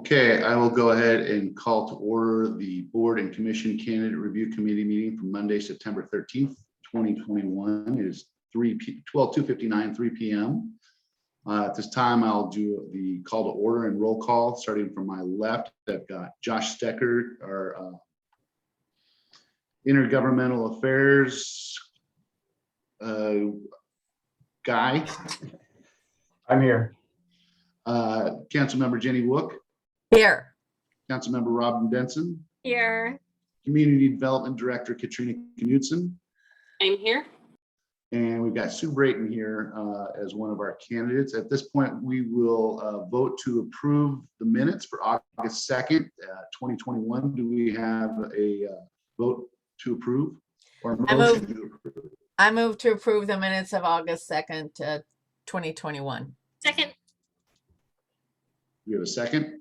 Okay, I will go ahead and call to order the Board and Commission Candidate Review Committee meeting for Monday, September 13th, 2021. It is 2:59, 3 p.m. At this time, I'll do the call to order and roll call, starting from my left. I've got Josh Stecker, our Intergovernmental Affairs guy. I'm here. Councilmember Jenny Wook. Here. Councilmember Robin Denson. Here. Community Development Director Katrina Knudsen. I'm here. And we've got Sue Brayton here as one of our candidates. At this point, we will vote to approve the minutes for August 2nd, 2021. Do we have a vote to approve or a motion to approve? I move to approve the minutes of August 2nd, 2021. Second. We have a second.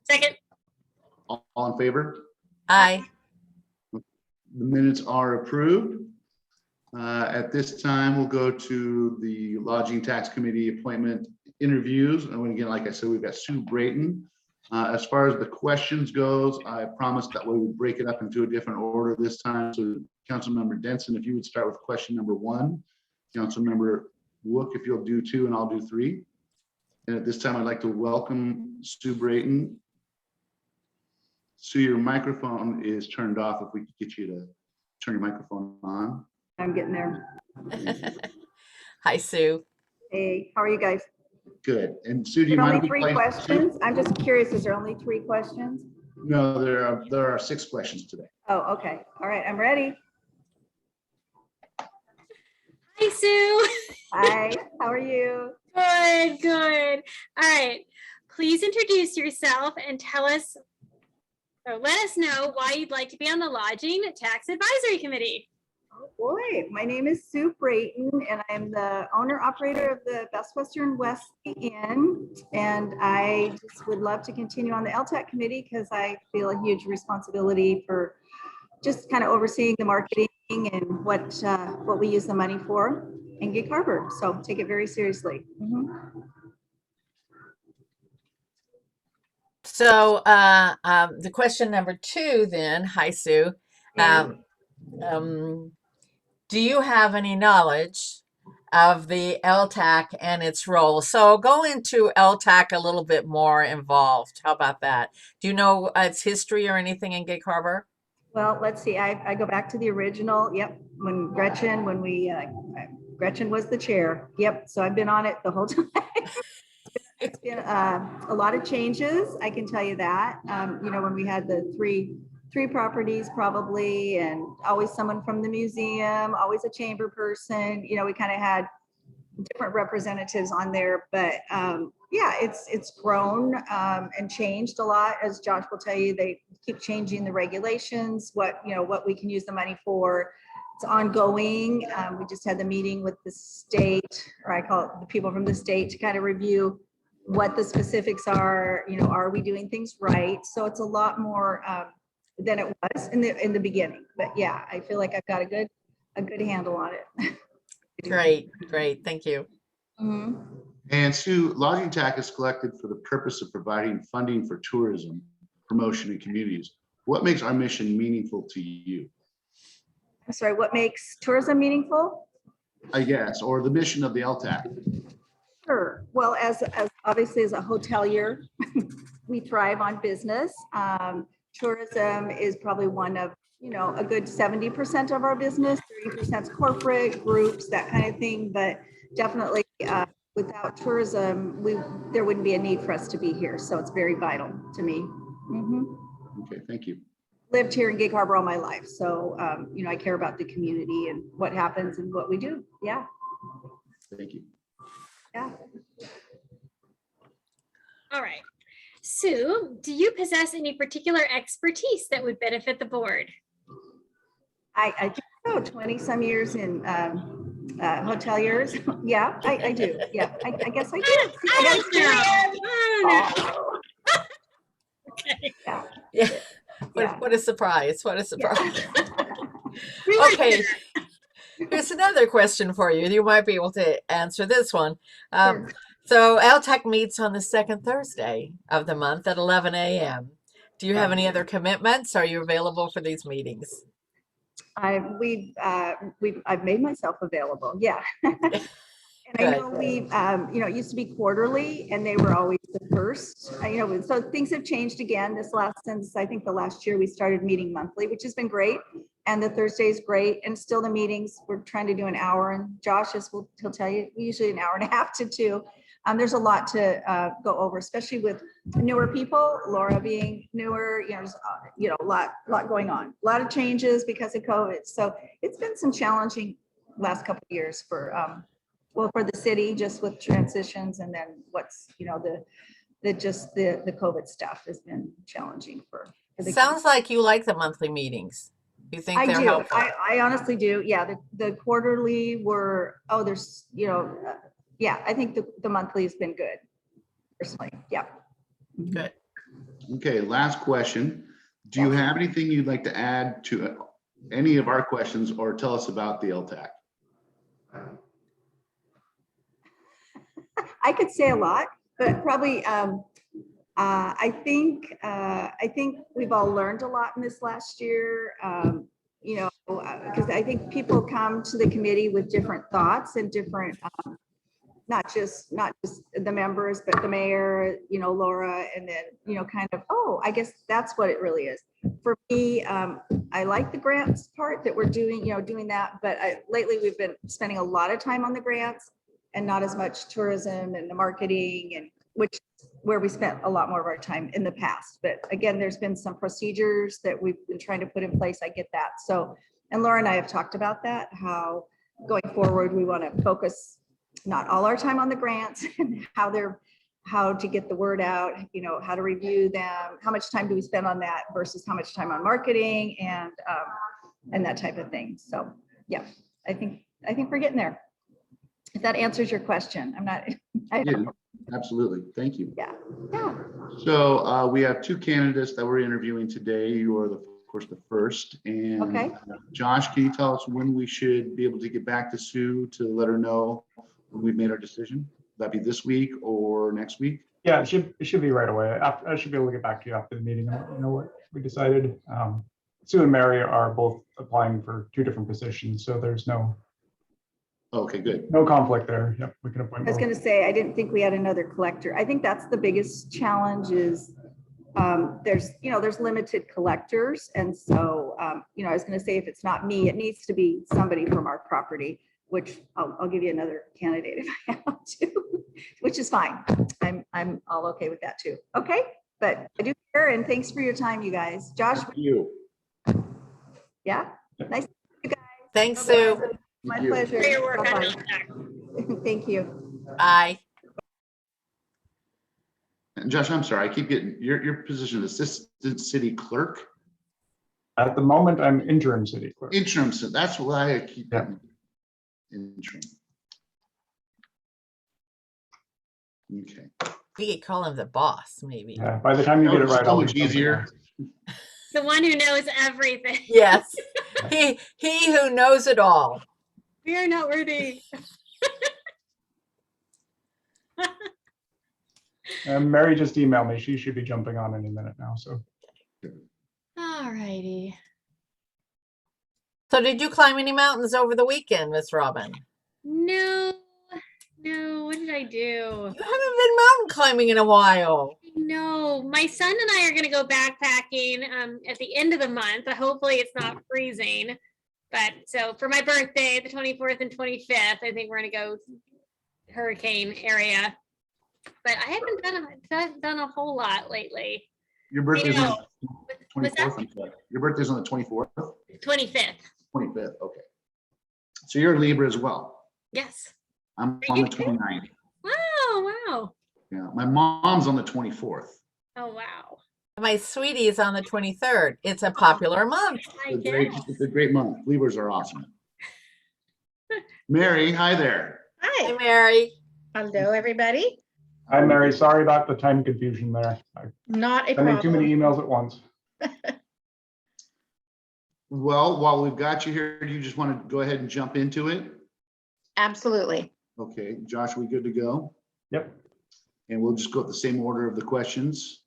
Second. All in favor? Aye. The minutes are approved. At this time, we'll go to the Lodging Tax Committee appointment interviews. And again, like I said, we've got Sue Brayton. As far as the questions goes, I promised that we would break it up into a different order this time. So Councilmember Denson, if you would start with question number 1. Councilmember Wook, if you'll do 2, and I'll do 3. And at this time, I'd like to welcome Sue Brayton. Sue, your microphone is turned off. If we could get you to turn your microphone on. I'm getting there. Hi, Sue. Hey, how are you guys? Good. And Sue, do you There are mind? only 3 questions. I'm just curious, is there only 3 questions? No, there are 6 questions today. Oh, okay. All right, I'm ready. Hi, Sue. Hi, how are you? Good, good. All right. Please introduce yourself and tell us, or let us know why you'd like to be on the Lodging Tax Advisory Committee. Oh boy, my name is Sue Brayton and I'm the owner operator of the Best Western Wesley Inn. And I just would love to continue on the LTAC committee because I feel a huge responsibility for just kind of overseeing the marketing and what we use the money for in Gig Harbor. So take it very seriously. So the question number 2 then, hi, Sue. Do you have any knowledge of the LTAC and its role? So go into LTAC a little bit more involved. How about that? Do you know its history or anything in Gig Harbor? Well, let's see. I go back to the original. Yep. When Gretchen was the chair. Yep. So I've been on it the whole time. It's been a lot of changes. I can tell you that. When we had the three properties probably, and always someone from the museum, always a chamber person. We kind of had different representatives on there, but yeah, it's grown and changed a lot. As Josh will tell you, they keep changing the regulations, what we can use the money for. It's ongoing. We just had the meeting with the state, or I call it the people from the state, to kind of review what the specifics are. Are we doing things right? So it's a lot more than it was in the beginning. But yeah, I feel like I've got a good handle on it. Great. Thank you. Mm-hmm. And Sue, lodging tax is collected for the purpose of providing funding for tourism, promotion, and communities. What makes our mission meaningful to you? I'm sorry, what makes tourism meaningful? I guess, or the mission of the LTAC. Sure. Well, as obviously as a hotelier, we thrive on business. Tourism is probably one of, a good 70% of our business, 30% is corporate, groups, that kind of thing. But definitely without tourism, there wouldn't be a need for us to be here. So it's very vital to me. Mm-hmm. Okay, thank you. Lived here in Gig Harbor all my life. So, I care about the community and what happens and what we do. Yeah. Thank you. Yeah. All right. Sue, do you possess any particular expertise that would benefit the board? I do 20 some years in hoteliers. Yeah, I do. Yeah, I guess I do. I don't know. Okay. Yeah. What a surprise. What a surprise. Yeah. Okay. Here's another question for you. You might be able to answer this one. Sure. So LTAC meets on the second Thursday of the month at 11 a.m. Do you have any other commitments? Are you available for these meetings? I've made myself available. Yeah. And I Good. know it used to be quarterly and they were always the first, so things have changed again since I think the last year we started meeting monthly, which has been great. And the Thursday is great. And still the meetings, we're trying to do an hour, and he'll tell you, usually an hour and a half to 2. There's a lot to go over, especially with newer people, Laura being newer, there's, a lot going on, a lot of changes because of COVID. So it's been some challenging last couple of years for the city, just with transitions, and then what's, the COVID stuff has been challenging for the Sounds like you like the monthly meetings. You think I they're do. helpful? I honestly do. Yeah, the quarterly were, I think the monthly has been good, personally. Yeah. Good. Okay, last question. Do you have anything you'd like to add to any of our questions or tell us about the LTAC? I could say a lot, but probably I think we've all learned a lot in this last year. Because I think people come to the committee with different thoughts and different, not just the members, but the mayor, Laura, and then, kind of, oh, I guess that's what it really is. For me, I like the grants part that we're doing that, but lately we've been spending a lot of time on the grants and not as much tourism and the marketing, and where we spent a lot more of our time in the past. But again, there's been some procedures that we've been trying to put in place. I get that. So, and Laura and I have talked about that, how going forward, we want to focus not all our time on the grants and how to get the word out, how to review them, how much time do we spend on that versus how much time on marketing and that type of thing. So yeah, I think we're getting there. If that answers your question. Absolutely. Thank you. Yeah. So we have 2 candidates that we're interviewing today. You are, of course, the first. And Okay. Josh, can you tell us when we should be able to get back to Sue to let her know when we've made our decision? Will that be this week or next week? Yeah, it should be right away. I should be able to get back to you after the meeting and let you know what we decided. Sue and Mary are both applying for 2 different positions, so there's no conflict there. Yep, we can appoint I was both. going to say, I didn't think we had another collector. I think that's the biggest challenge is there's limited collectors. And so, I was going to say, if it's not me, it needs to be somebody from our property, which I'll give you another candidate if I have to, which is fine. I'm all okay with that too. Okay. But I do care, and thanks for your time, you guys. Josh. Thank you. Yeah. Nice to meet you guys. Thanks, Bye-bye. Sue. My Thank you. pleasure. For your work on Bye-bye. LTAC. Thank you. Bye. And Josh, I'm sorry, I keep getting your position as assistant city clerk. At the moment, I'm interim city clerk. Interim, so that's why I keep Yeah. getting interim. Okay. We could call him the boss, maybe. Yeah, by the time you get it right, So I'll much be something easier. else. The one who knows everything. Yes. He who knows it all. We are not worthy. Mary just emailed me. She should be jumping on any minute now. So All righty. So did you climb any mountains over the weekend, Miss Robin? No, what did I do? You haven't been mountain climbing in a while. No, my son and I are going to go backpacking at the end of the month. Hopefully it's not freezing. But so for my birthday, the 24th and 25th, I think we're going to go hurricane area. But I haven't done a whole lot lately. Your birthday's on the What's that? 24th. I'm sorry. Your birthday's on the 24th, 25th. 25th. Okay. So you're a Libra as well. Yes. I'm Are on you the 29th. Wow. Yeah. My mom's on the 24th. Oh, wow. My sweetie is on the 23rd. It's a popular month. I guess. It's a great month. Libras are awesome. Mary, hi there. Hi, Hi, Mary. hello, everybody. hi, Mary. Sorry about the time confusion there. I'm Not a sending too many problem. emails at once. Well, while we've got you here, do you just want to go ahead and jump into it? Absolutely. Okay, Josh, we good to go? Yep. And we'll just go with the same order of the questions.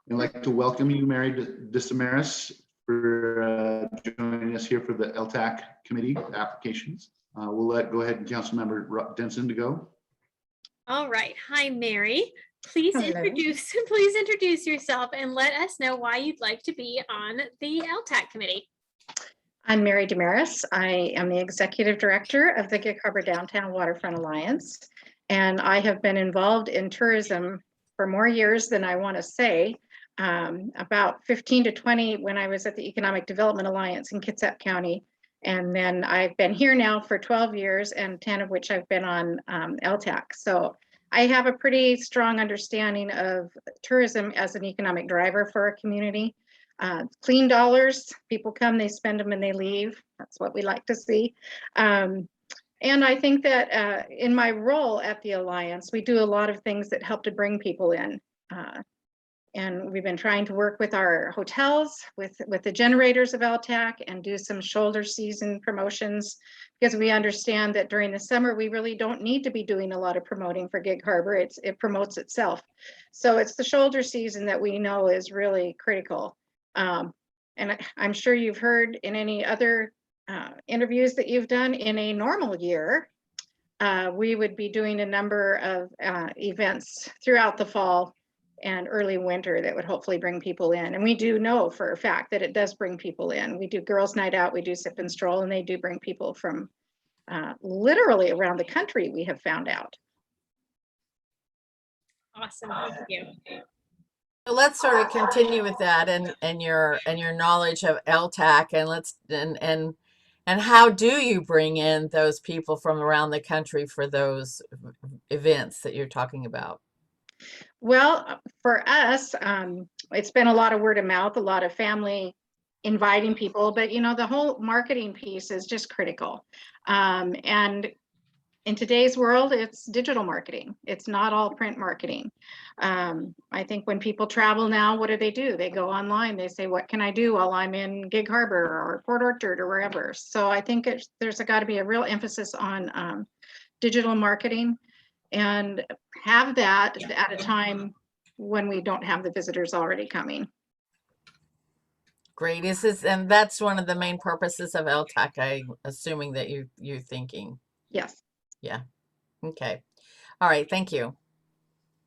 I'd like to welcome you, Mary Disamaris, for joining us here for the LTAC committee applications. We'll go ahead and Councilmember Denson to go. All right. Hi, Mary. Please Hello. introduce yourself and let us know why you'd like to be on the LTAC committee. I'm Mary Damaris. I am the Executive Director of the Gig Harbor Downtown Waterfront Alliance, and I have been involved in tourism for more years than I want to say, about 15 to 20 when I was at the Economic Development Alliance in Kitsap County. And then I've been here now for 12 years, and 10 of which I've been on LTAC. So I have a pretty strong understanding of tourism as an economic driver for a community. Clean dollars, people come, they spend them, and they leave. That's what we like to see. And I think that in my role at the Alliance, we do a lot of things that help to bring people in. And we've been trying to work with our hotels, with the generators of LTAC, and do some shoulder season promotions, because we understand that during the summer, we really don't need to be doing a lot of promoting for Gig Harbor. It promotes itself. So it's the shoulder season that we know is really critical. And I'm sure you've heard in any other interviews that you've done, in a normal year, we would be doing a number of events throughout the fall and early winter that would hopefully bring people in. And we do know for a fact that it does bring people in. We do Girls Night Out, we do Sip and Stroll, and they do bring people from literally around the country, we have found out. Awesome. Thank you. So let's sort of continue with that and your knowledge of LTAC, and how do you bring in those people from around the country for those events that you're talking about? Well, for us, it's been a lot of word of mouth, a lot of family inviting people, but you know, the whole marketing piece is just critical. And in today's world, it's digital marketing. It's not all print marketing. I think when people travel now, what do? They go online, they say, what can I do while I'm in Gig Harbor or Port Orchard or wherever? So I think there's got to be a real emphasis on digital marketing, and have that at a time when we don't have the visitors already coming. Great. And that's one of the main purposes of LTAC, I'm assuming that you're thinking. Yes. Yeah. Okay. All right. Thank you.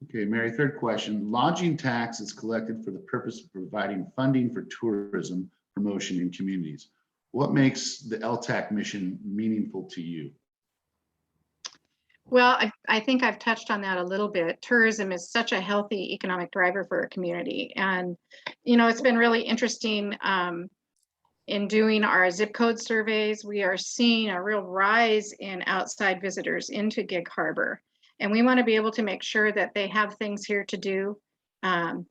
Okay, Mary, third question. Lodging tax is collected for the purpose of providing funding for tourism promotion in communities. What makes the LTAC mission meaningful to you? Well, I think I've touched on that a little bit. Tourism is such a healthy economic driver for a community. And, you know, it's been really interesting in doing our zip code surveys. We are seeing a real rise in outside visitors into Gig Harbor. And we want to be able to make sure that they have things here to do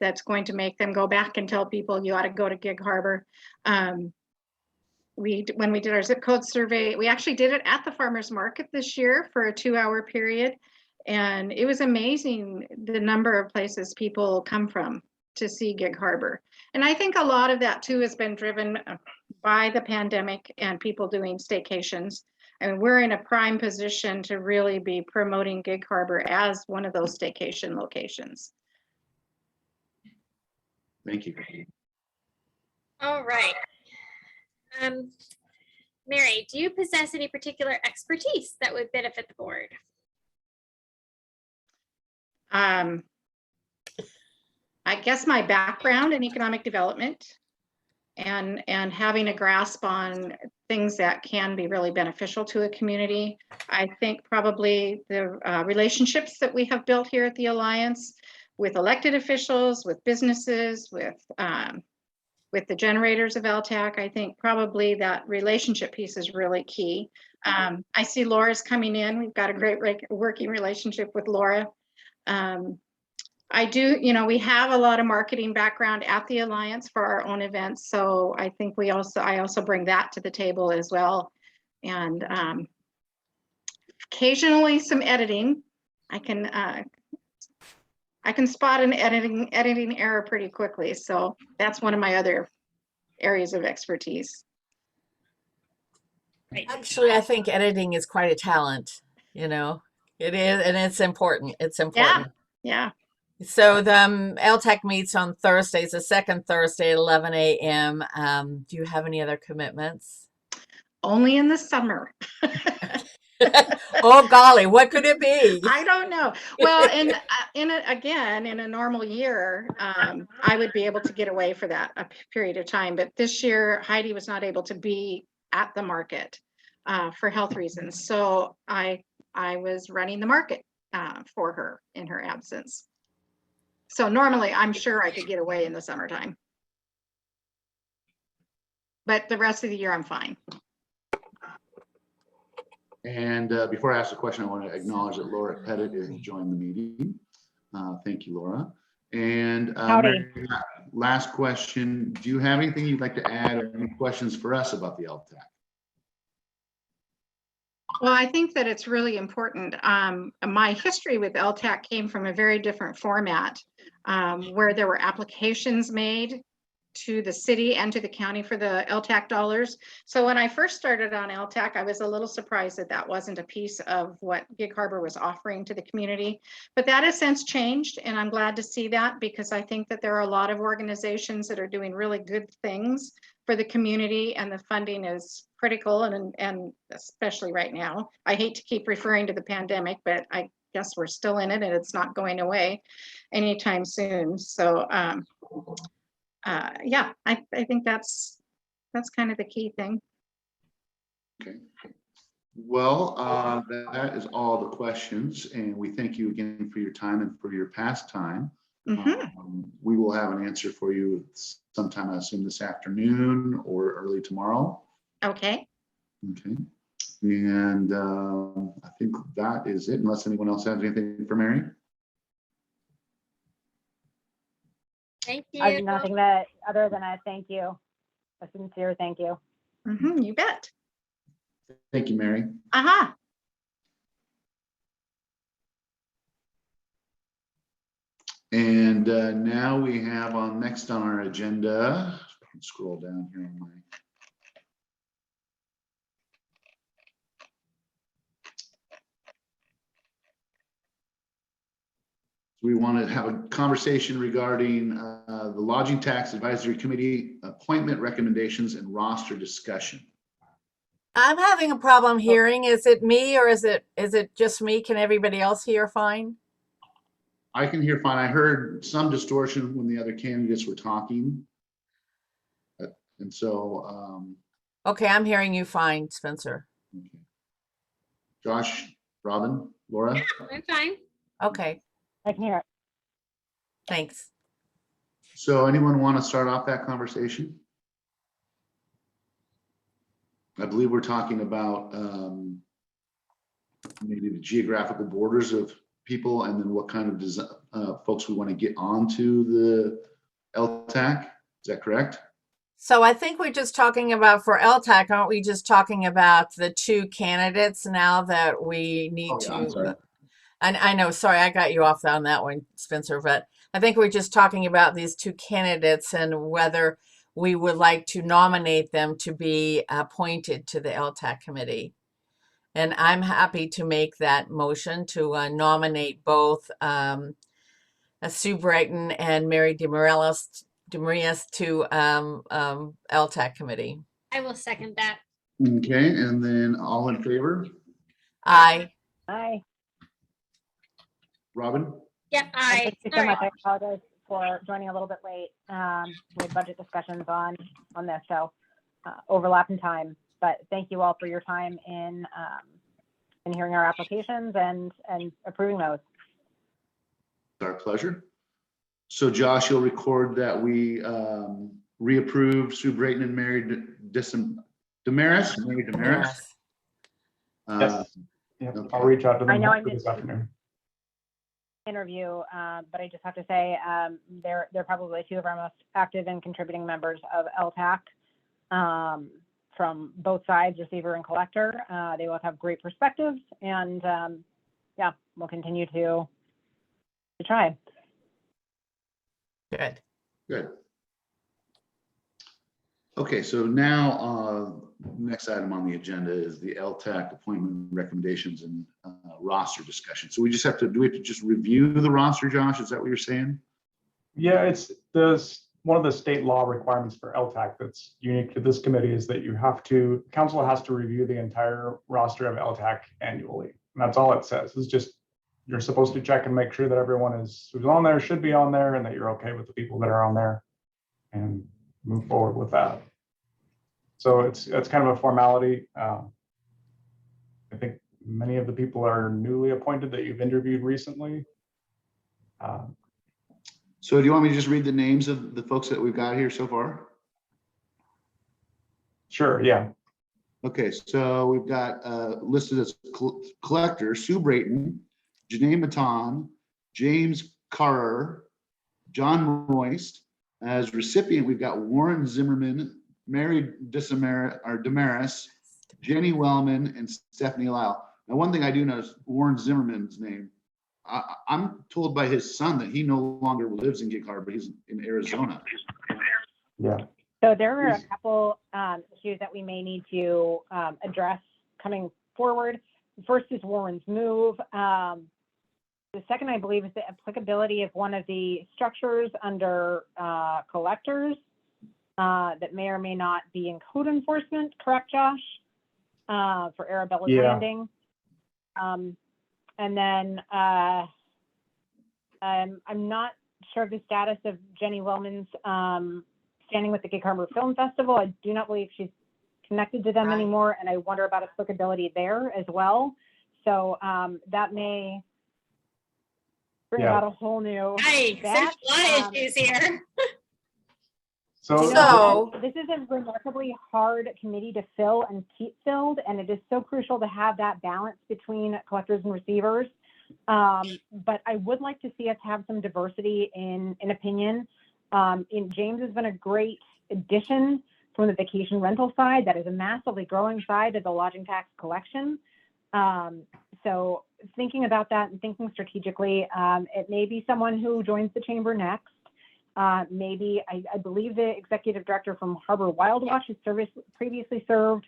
that's going to make them go back and tell people you ought to go to Gig Harbor. When we did our zip code survey, we actually did it at the farmers market this year for a 2-hour period. And it was amazing the number of places people come from to see Gig Harbor. And I think a lot of that too has been driven by the pandemic and people doing staycations. I mean, we're in a prime position to really be promoting Gig Harbor as one of those staycation locations. Thank you. All right. Mary, do you possess any particular expertise that would benefit the board? I guess my background in economic development and having a grasp on things that can be really beneficial to a community. I think probably the relationships that we have built here at the Alliance with elected officials, with businesses, with the generators of LTAC, I think probably that relationship piece is really key. I see Laura's coming in. We've got a great working relationship with Laura. I do, you know, we have a lot of marketing background at the Alliance for our own events. So I think I also bring that to the table as well. And occasionally some editing. I can spot an editing error pretty quickly. So that's one of my other areas of expertise. Right. Actually, I think editing is quite a talent, you know. It is, and it's important. It's important. Yeah. So the LTAC meets on Thursdays, the second Thursday at 11 a.m. Do you have any other commitments? Only in the summer. Oh, golly, what could it be? I don't know. Well, and in a normal year, I would be able to get away for that a period of time. But this year, Heidi was not able to be at the market for health reasons. So I was running the market for her in her absence. So normally, I'm sure I could get away in the summertime. But the rest of the year, I'm fine. And before I ask the question, I want to acknowledge that Laura Pettit has joined the meeting. Thank you, Laura. And Howdy. Mary, last question. Do you have anything you'd like to add or any questions for us about the LTAC? Well, I think that it's really important. My history with LTAC came from a very different format where there were applications made to the city and to the county for the LTAC dollars. So when I first started on LTAC, I was a little surprised that that wasn't a piece of what Gig Harbor was offering to the community. But that has since changed, and I'm glad to see that because I think that there are a lot of organizations that are doing really good things for the community, and the funding is critical, and especially right now. I hate to keep referring to the pandemic, but I guess we're still in it and it's not going away anytime soon. So yeah, I think that's kind of the key thing. Okay. Well, that is all the questions, and we thank you again for your time and for your past time. We will have an answer for you sometime, I assume, this afternoon or early tomorrow. Okay. Okay. And I think that is it, unless anyone else has anything for Mary. Thank I you. have nothing that other than a thank you, a sincere thank you. You bet. Thank you, Mary. Aha. And now we have next on our agenda, scroll down here on my. We want to have a conversation regarding the Lodging Tax Advisory Committee appointment recommendations and roster discussion. I'm having a problem hearing. Is it me or is it just me? Can everybody else hear fine? I can hear fine. I heard some distortion when the other candidates were talking. And so. Okay, I'm hearing you fine, Spencer. Okay. Josh, Robin, Laura? I'm fine. Okay, I can hear it. thanks. So anyone want to start off that conversation? I believe we're talking about maybe the geographical borders of people and then what kind of folks we want to get onto the LTAC. Is that correct? So I think we're just talking about for LTAC, aren't we just talking about the two candidates now that we need Oh, yeah, I'm sorry. I know, sorry, I got you off on that one, Spencer, but I think we're just talking about these two candidates and whether we would like to nominate them to be appointed to the LTAC committee. And I'm happy to make that motion to nominate both Sue Brighton and Mary DeMarias to LTAC committee. I will second that. Okay, and then all in favor? Aye. Aye. Robin? Yep, And I. thank you so much. I apologize for joining a little bit late. We had budget discussions on this, so overlap in time. But thank you all for your time in hearing our applications and approving those. Our pleasure. So Josh, you'll record that we reapprove Sue Brayton and Mary Demaris. Mary Demaris. Yes. Yeah, okay. I'll reach out to I them know I this missed afternoon. interview, but I just have to say they're probably two of our most active and contributing members of LTAC from both sides, receiver and collector. They both have great perspectives, and yeah, we'll continue to try. Good. Good. Okay, so now next item on the agenda is the LTAC appointment recommendations and roster discussion. So we just have to, do we have to just review the roster, Josh? Is that what you're saying? Yeah, it's one of the state law requirements for LTAC that's unique to this committee is that council has to review the entire roster of LTAC annually. And that's all it says. It's just, you're supposed to check and make sure that everyone who's on there should be on there and that you're okay with the people that are on there and move forward with that. So it's kind of a formality. I think many of the people are newly appointed that you've interviewed recently. So do you want me to just read the names of the folks that we've got here so far? Sure, yeah. Okay, so we've got listed as collector, Sue Brayton, Janae Matan, James Carrer, John Moist. As recipient, we've got Warren Zimmerman, Mary Damaris, Jenny Wellman, and Stephanie Lyle. Now, one thing I do know is Warren Zimmerman's name. I'm told by his son that he no longer lives in Gig Harbor. He's in Arizona. Yeah. So there are a couple issues that we may need to address coming forward. First is Warren's move. The second, I believe, is the applicability of one of the structures under collectors that may or may not be in code enforcement, correct, Josh? For Arabella's Landing. And then I'm not sure of the status of Jenny Wellman's standing with the Gig Harbor Film Festival. I do not believe she's connected to them anymore, and I wonder about applicability there as well. So that may bring about a whole new. There's a lot of issues here. So this is a remarkably hard committee to fill and keep filled, and it is so crucial to have that balance between collectors and receivers. But I would like to see us have some diversity in opinion. James has been a great addition from the vacation rental side. That is a massively growing side of the lodging tax collection. So thinking about that and thinking strategically, it may be someone who joins the chamber next. Maybe I believe the executive director from Harbor Wild Watch has previously served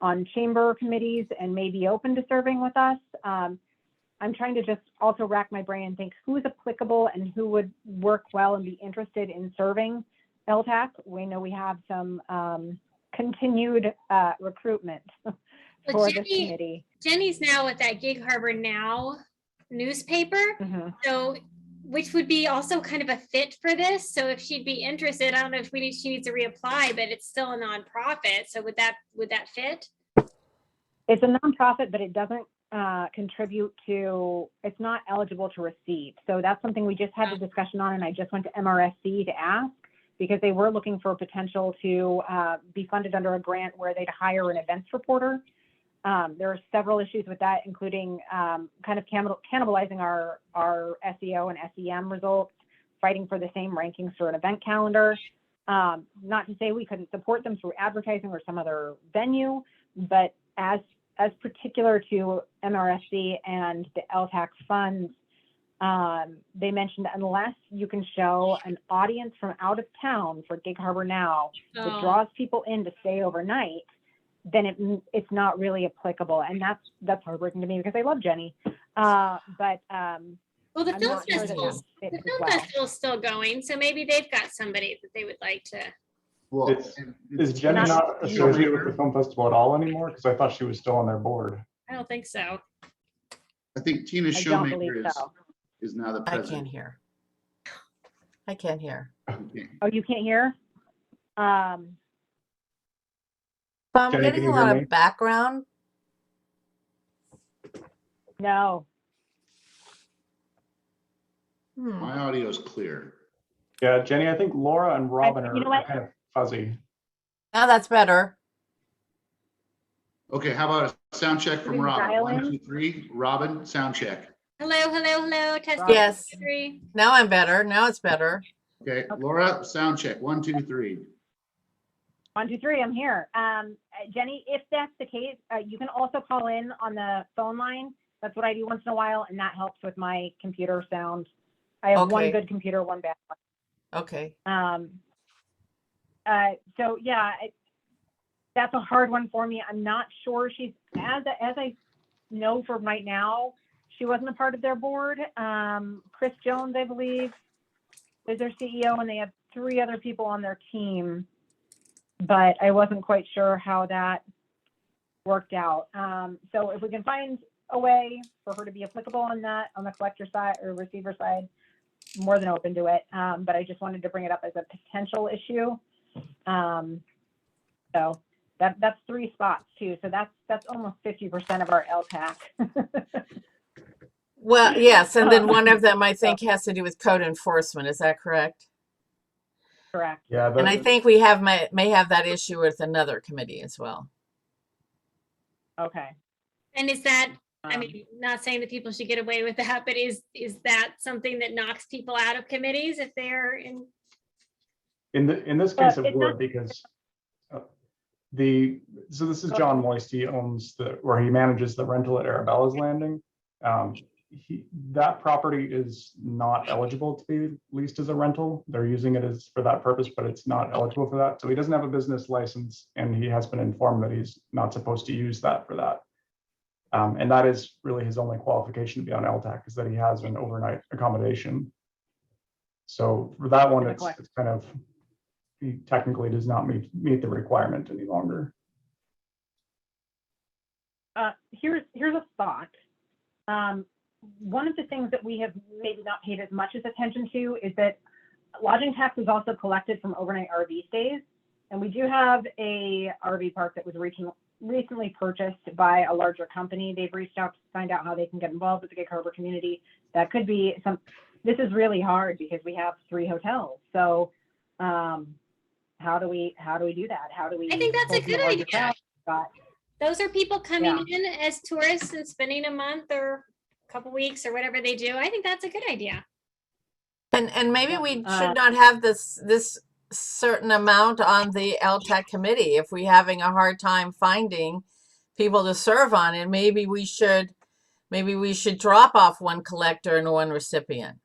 on chamber committees and may be open to serving with us. I'm trying to just also rack my brain and think who is applicable and who would work well and be interested in serving LTAC. We know we have some continued recruitment for this committee. Jenny's now with that Gig Harbor Now newspaper. Mm-hmm. So which would be also kind of a fit for this. So if she'd be interested, I don't know if she needs to reapply, but it's still a nonprofit. So would that fit? It's a nonprofit, but it doesn't contribute to, it's not eligible to receive. So that's something we just had a discussion on, and I just went to MRSC to ask because they were looking for potential to be funded under a grant where they'd hire an events reporter. There are several issues with that, including kind of cannibalizing our SEO and SEM results, fighting for the same rankings for an event calendar. Not to say we couldn't support them through advertising or some other venue, but as particular to MRSC and the LTAC funds, they mentioned unless you can show an audience from out of town for Gig Harbor Now that draws people in to stay overnight, then it's not really applicable. And that's heartbreaking to me because I love Jenny. Well, the I'm film not sure that festival, that fits the as film well. festival's still going, so maybe they've got somebody that they would like to. Well, is Jenny not associated with the film festival at all anymore? Because I thought she was still on their board. I don't think so. I think Tina I don't believe Showmaker so. is now the I president. can't hear. I can't hear. Okay. Oh, you can't hear? So I'm Jenny, getting can a you hear lot me? of background. No. My audio is clear. Yeah, Jenny, I think Laura and Robin you know are what? kind of fuzzy. Now that's better. Okay, how about a sound check from Can we Robin? dial 1, in? 2, 3. Robin, sound check. Hello. Testing. Yes. 3. Now I'm better. Now it's better. Okay, Laura, sound check. 1, 2, 3. 1, 2, 3, I'm here. Jenny, if that's the case, you can also call in on the phone line. That's what I do once in a while, and that helps with my computer sound. I have one Okay. good computer, one bad one. Okay. So yeah, that's a hard one for me. I'm not sure she's, as I know for right now, she wasn't a part of their board. Chris Jones, I believe, is their CEO, and they have 3 other people on their team, but I wasn't quite sure how that worked out. So if we can find a way for her to be applicable on that, on the collector side or receiver side, more than open to it. But I just wanted to bring it up as a potential issue. So that's 3 spots too. So that's almost 50% of our LTAC. Well, yes, and then one of them I think has to do with code enforcement. Is that correct? Correct. Yeah, And I think we have may have that issue with another committee as well. Okay. And is that, I Um, mean, not saying that people should get away with that, but is that something that knocks people out of committees if they're in? in this case, But it it's would not- because so this is Go John Moist. He owns where he manages the rental at Arabella's Landing. That property is not eligible to be leased as a rental. They're using it as for that purpose, but it's not eligible for that. So he doesn't have a business license, and he has been informed that he's not supposed to use that for that. And that is really his only qualification to be on LTAC, is that he has an overnight accommodation. So for that one, it's kind of, he technically does not meet the requirement any longer. Here's a thought. One of the things that we have maybe not paid as much as attention to is that lodging tax is also collected from overnight RV stays. And we do have a RV park that was recently purchased by a larger company. They've reached out to find out how they can get involved with the Gig Harbor community. That could be this is really hard because we have 3 hotels. So how do we do that? How do we? I think that's a pull from good the larger idea. crowd? Those are people coming in as tourists and spending a month or a couple weeks or whatever they do. I think that's a good idea. And maybe we should not have this certain amount on the LTAC committee. If we're having a hard time finding people to serve on it, maybe we should drop off 1 collector and 1 recipient.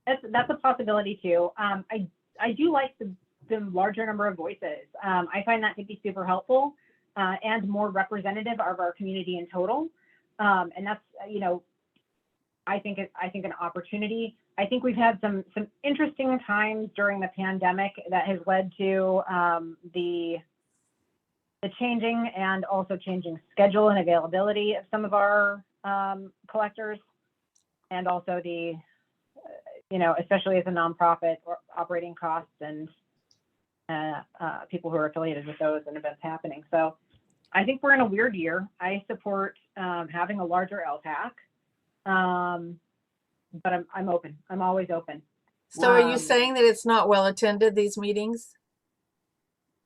That's a possibility too. I do like the larger number of voices. I find that to be super helpful and more representative of our community in total. And that's, I think an opportunity. I think we've had some interesting times during the pandemic that has led to the changing and also changing schedule and availability of some of our collectors, and also the especially as a nonprofit, or operating costs and people who are affiliated with those and events happening. So I think we're in a weird year. I support having a larger LTAC, but I'm open. I'm always open. So are you saying that it's not well attended, these meetings?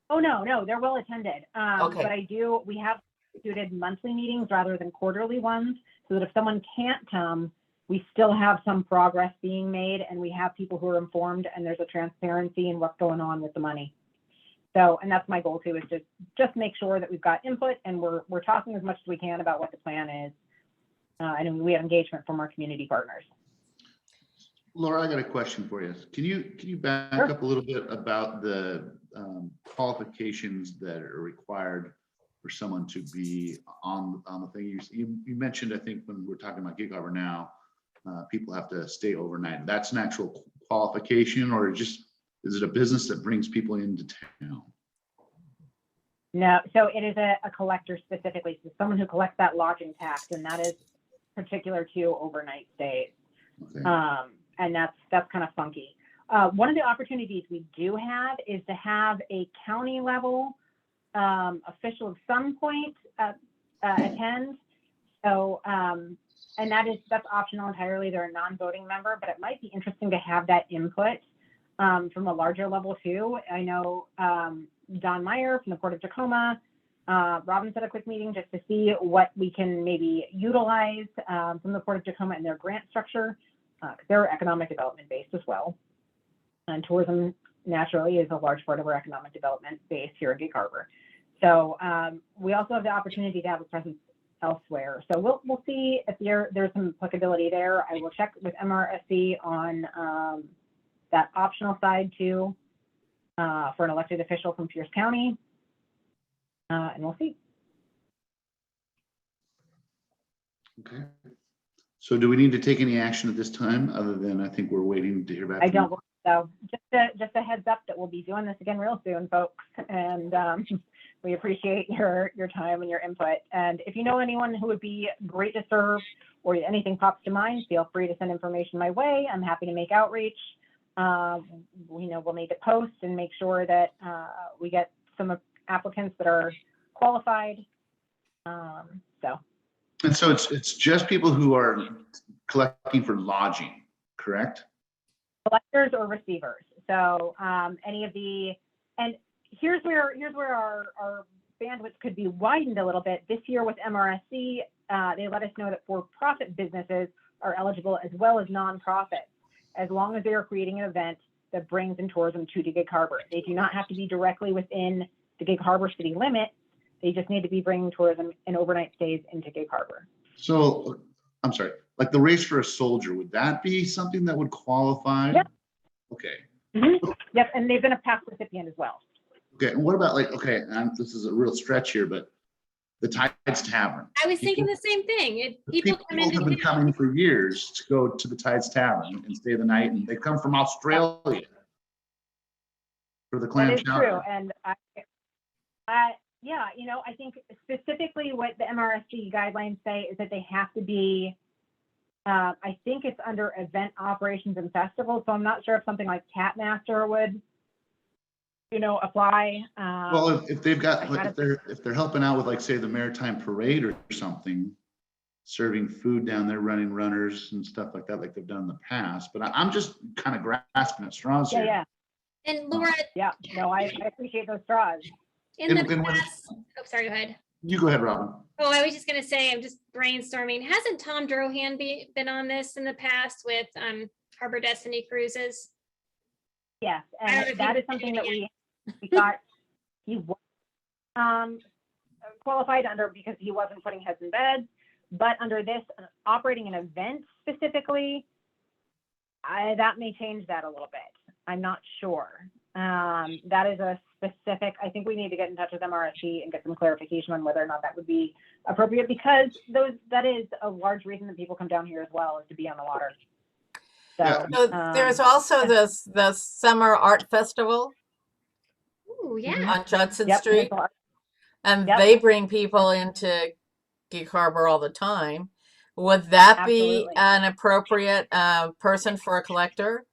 Oh, no, they're well attended. Okay. But we have instituted monthly meetings rather than quarterly ones, so that if someone can't come, we still have some progress being made, and we have people who are informed, and there's a transparency in what's going on with the money. So, and that's my goal too, is to just make sure that we've got input and we're talking as much as we can about what the plan is. And we have engagement from our community partners. Laura, I got a question for you. Can you back Sure. up a little bit about the qualifications that are required for someone to be on the thing? You mentioned, I think, when we're talking about Gig Harbor now, people have to stay overnight. That's an actual qualification, or is it a business that brings people into town? No, so it is a collector specifically, so someone who collects that lodging tax, and that is particular to overnight stays. Okay. And that's kind of funky. One of the opportunities we do have is to have a county level official at some point attend. So, and that's optional entirely. They're a non-voting member, but it might be interesting to have that input from a larger level too. I know Don Meyer from the Port of Tacoma, Robin set a quick meeting just to see what we can maybe utilize from the Port of Tacoma and their grant structure, because they're economic development based as well. And tourism naturally is a large part of our economic development base here at Gig Harbor. So we also have the opportunity to have a presence elsewhere. So we'll see if there's some applicability there. I will check with MRSC on that optional side too, for an elected official from Pierce County, and we'll see. Okay. So do we need to take any action at this time, other than I think we're waiting to hear back? I from don't you? believe so. Just a heads up that we'll be doing this again real soon, folks. And we appreciate your time and your input. And if you know anyone who would be great to serve or anything pops to mind, feel free to send information my way. I'm happy to make outreach. We'll need to post and make sure that we get some applicants that are qualified. And so it's just people who are collecting for lodging, correct? Collectors or receivers. So any of the, and here's where our bandwidth could be widened a little bit. This year with MRSC, they let us know that for-profit businesses are eligible as well as nonprofits, as long as they are creating an event that brings in tourism to the Gig Harbor. They do not have to be directly within the Gig Harbor city limits. They just need to be bringing tourism and overnight stays into Gig Harbor. So, I'm sorry, like the Race for a Soldier, would that be something that would qualify? Yep. Okay. Mm-hmm. Yep, and they've been a past recipient as well. Okay, and what about like, okay, and this is a real stretch here, but the Tides Tavern. I was thinking the same thing. People come People into have been town. coming for years to go to the Tides Tavern and stay the night, and they come from Australia for the clam That is chowder. true, and yeah, I think specifically what the MRSC guidelines say is that they have to be, I think it's under event operations and festivals. So I'm not sure if something like Tapmaster would, apply. Well, if they've got, like, gotta- if they're helping out with, like, say, the Maritime Parade or something, serving food down there, running runners and stuff like that, like they've done in the past. But I'm just kind of grasping at straws here. Yeah. And Laura, No, I appreciate those straws. in the And when- past, oh, sorry, go ahead. You go ahead, Robin. Oh, I was just gonna say, I'm just brainstorming. Hasn't Tom Drohan been on this in the past with Harbor Destiny Cruises? Yes, I don't know and if that you is something did that it we thought he was qualified under because he wasn't putting heads in beds. But under this, operating an event specifically, that may change that a little bit. I'm not sure. That is a specific, I think we need to get in touch with MRSC and get some clarification on whether or not that would be appropriate, because that is a large reason that people come down here as well, is to be on the water. So, So there's also the Summer Art Festival Ooh, yeah. on Judson yep, Street, Peninsula Art- and Yep. they bring people into Gig Harbor all the time. Would that be Absolutely. an appropriate person for a collector?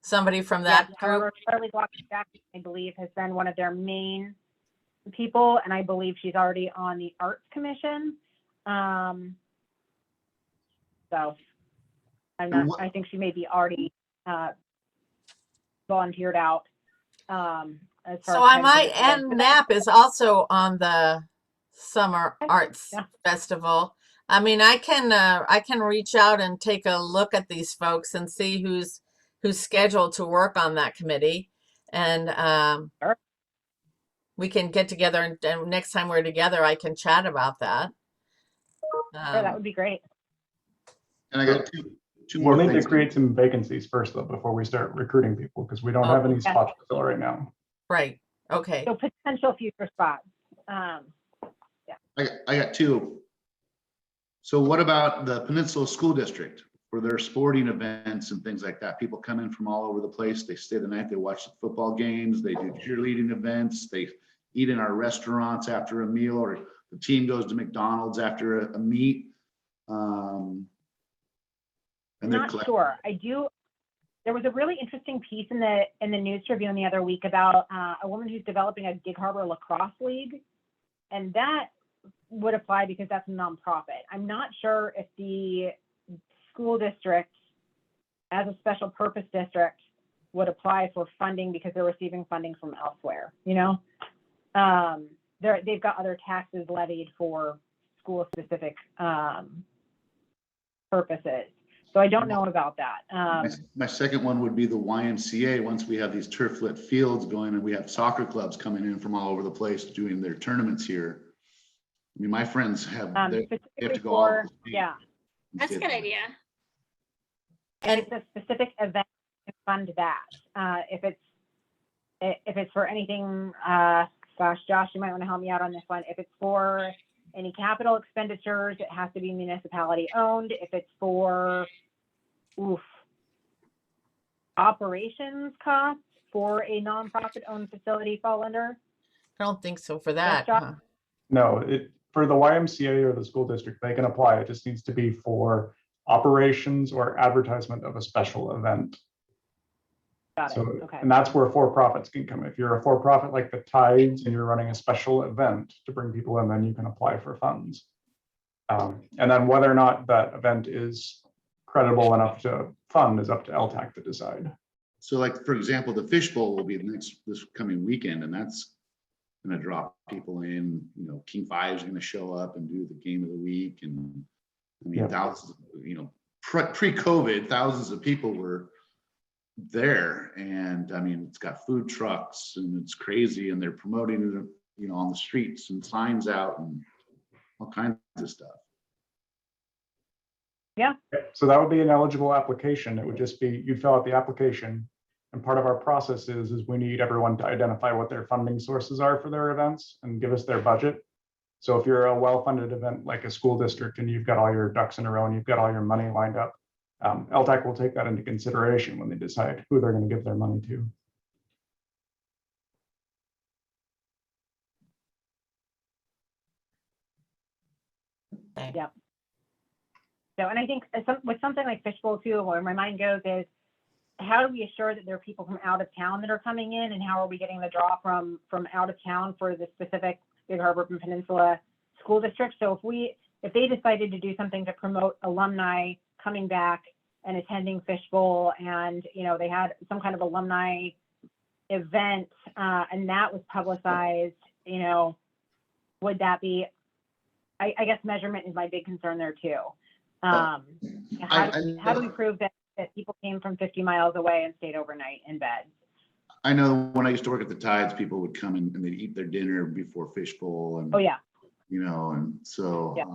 Somebody from that yes, group? Charlie Jackson, I believe, has been one of their main people, and I believe she's already on the Arts Commission. So I'm not, I think she may be already volunteered out. As far So as I might, time and goes. Knapp is also on the Summer Arts Yeah. Festival. I mean, I can reach out and take a look at these folks and see who's scheduled to work on that committee, and Sure. we can get together, and next time we're together, I can chat about that. Sure, that would be great. And I got two more We'll need things. to create some vacancies first, though, before we start recruiting people, because we don't have any Okay. spots to fill right now. Right. Okay. So potential future spots. I got two. So what about the Peninsula School District for their sporting events and things like that? People come in from all over the place. They stay the night, they watch the football games, they do cheerleading events, they eat in our restaurants after a meal, or the team goes to McDonald's after a meet. And they're Not collecting. sure. I do. There was a really interesting piece in the News Tribune the other week about a woman who's developing a Gig Harbor lacrosse league, and that would apply because that's a nonprofit. I'm not sure if the school district, as a special purpose district, would apply for funding because they're receiving funding from elsewhere. They've got other taxes levied for school-specific purposes. So I don't know about that. My second one would be the YMCA. Once we have these turf-lit fields going and we have soccer clubs coming in from all over the place doing their tournaments here. I mean, my friends have, they have Specifically to go all over for, the state. yeah, That's a good idea. and it's a specific event to fund that. If it's for anything, gosh, Josh, you might want to help me out on this one. If it's for any capital expenditures, it has to be municipality owned. If it's for operations costs for a nonprofit owned facility fall under? I don't think so for that. Josh? Huh? No, for the YMCA or the school district, they can apply. It just needs to be for operations or advertisement of a special event. Got it. So, Okay. and that's where for-profits can come. If you're a for-profit like the Tides and you're running a special event to bring people in, then you can apply for funds. And then whether or not that event is credible enough to fund is up to LTAC to decide. So like, for example, the Fishbowl will be this coming weekend, and that's gonna draw people in. You know, King Five's gonna show up and do the game of the week, and I mean, Yeah. thousands, pre-COVID, thousands of people were there, and I mean, it's got food trucks and it's crazy, and they're promoting it, on the streets and signs out and all kinds of stuff. So that would be an eligible application. It would just be, you'd fill out the application. And part of our process is we need everyone to identify what their funding sources are for their events and give us their budget. So if you're a well-funded event like a school district and you've got all your ducks in a row and you've got all your money lined up, LTAC will take that into consideration when they decide who they're going to give their money to. Yep. So, and I think with something like Fishbowl too, where my mind goes is, how do we assure that there are people from out of town that are coming in, and how are we getting the draw from out of town for the specific Gig Harbor Peninsula school district? So if they decided to do something to promote alumni coming back and attending Fishbowl, and they had some kind of alumni event, and that was publicized, would that be? I guess measurement is my big concern there too. How do we prove that people came from 50 miles away and stayed overnight in bed? I know when I used to work at the Tides, people would come in and they'd eat their dinner before Fishbowl, and Oh yeah. And so Yeah.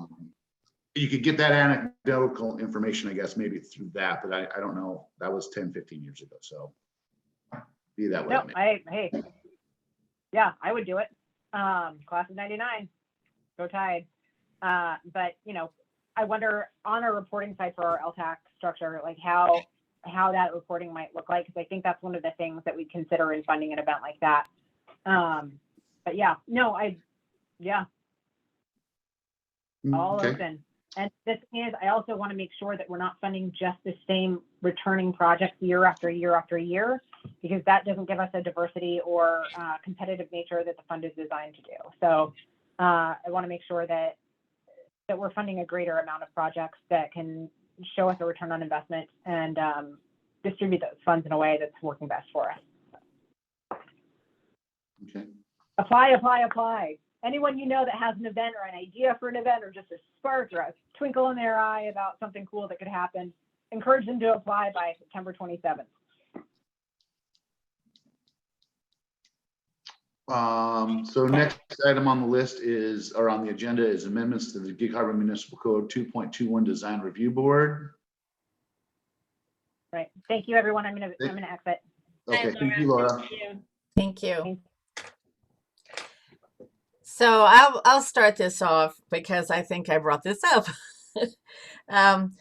You could get that anecdotal information, I guess, maybe through that, but I don't know. That was 10, 15 years ago. So be that way. No, I would do it. Class of 99, go Tide. But I wonder on our reporting side for our LTAC structure, like how that reporting might look like, because I think that's one of the things that we consider in funding an event like that. But yeah, no, all Okay. open. And this is, I also want to make sure that we're not funding just the same returning projects year after year after year, because that doesn't give us a diversity or competitive nature that the fund is designed to do. So I want to make sure that we're funding a greater amount of projects that can show us a return on investment and distribute those funds in a way that's working best for us. Okay. Apply. Anyone that has an event or an idea for an event, or just a spark or a twinkle in their eye about something cool that could happen, encourage them to apply by September 27th. So next item on the list on the agenda is amendments to the Gig Harbor Municipal Code 2.21 Design Review Board. Right. Thank you, everyone. I'm gonna exit. Okay, thank you, Laura. Thank you. So I'll start this off because I think I brought this up. And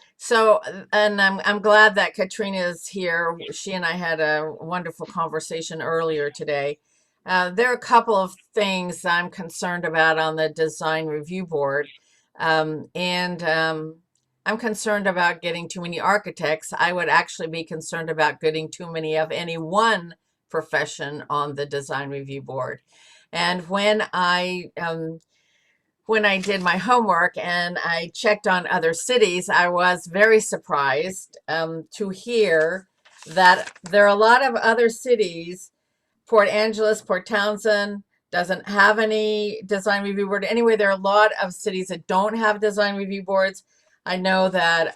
I'm glad that Katrina is here. She and I had a wonderful conversation earlier today. There are a couple of things I'm concerned about on the design review board. I'm concerned about getting too many architects. I would actually be concerned about getting too many of any one profession on the design review board. And when I did my homework and I checked on other cities, I was very surprised to hear that there are a lot of other cities. Port Angeles, Port Townsend doesn't have any design review board. Anyway, there are a lot of cities that don't have design review boards. I know that,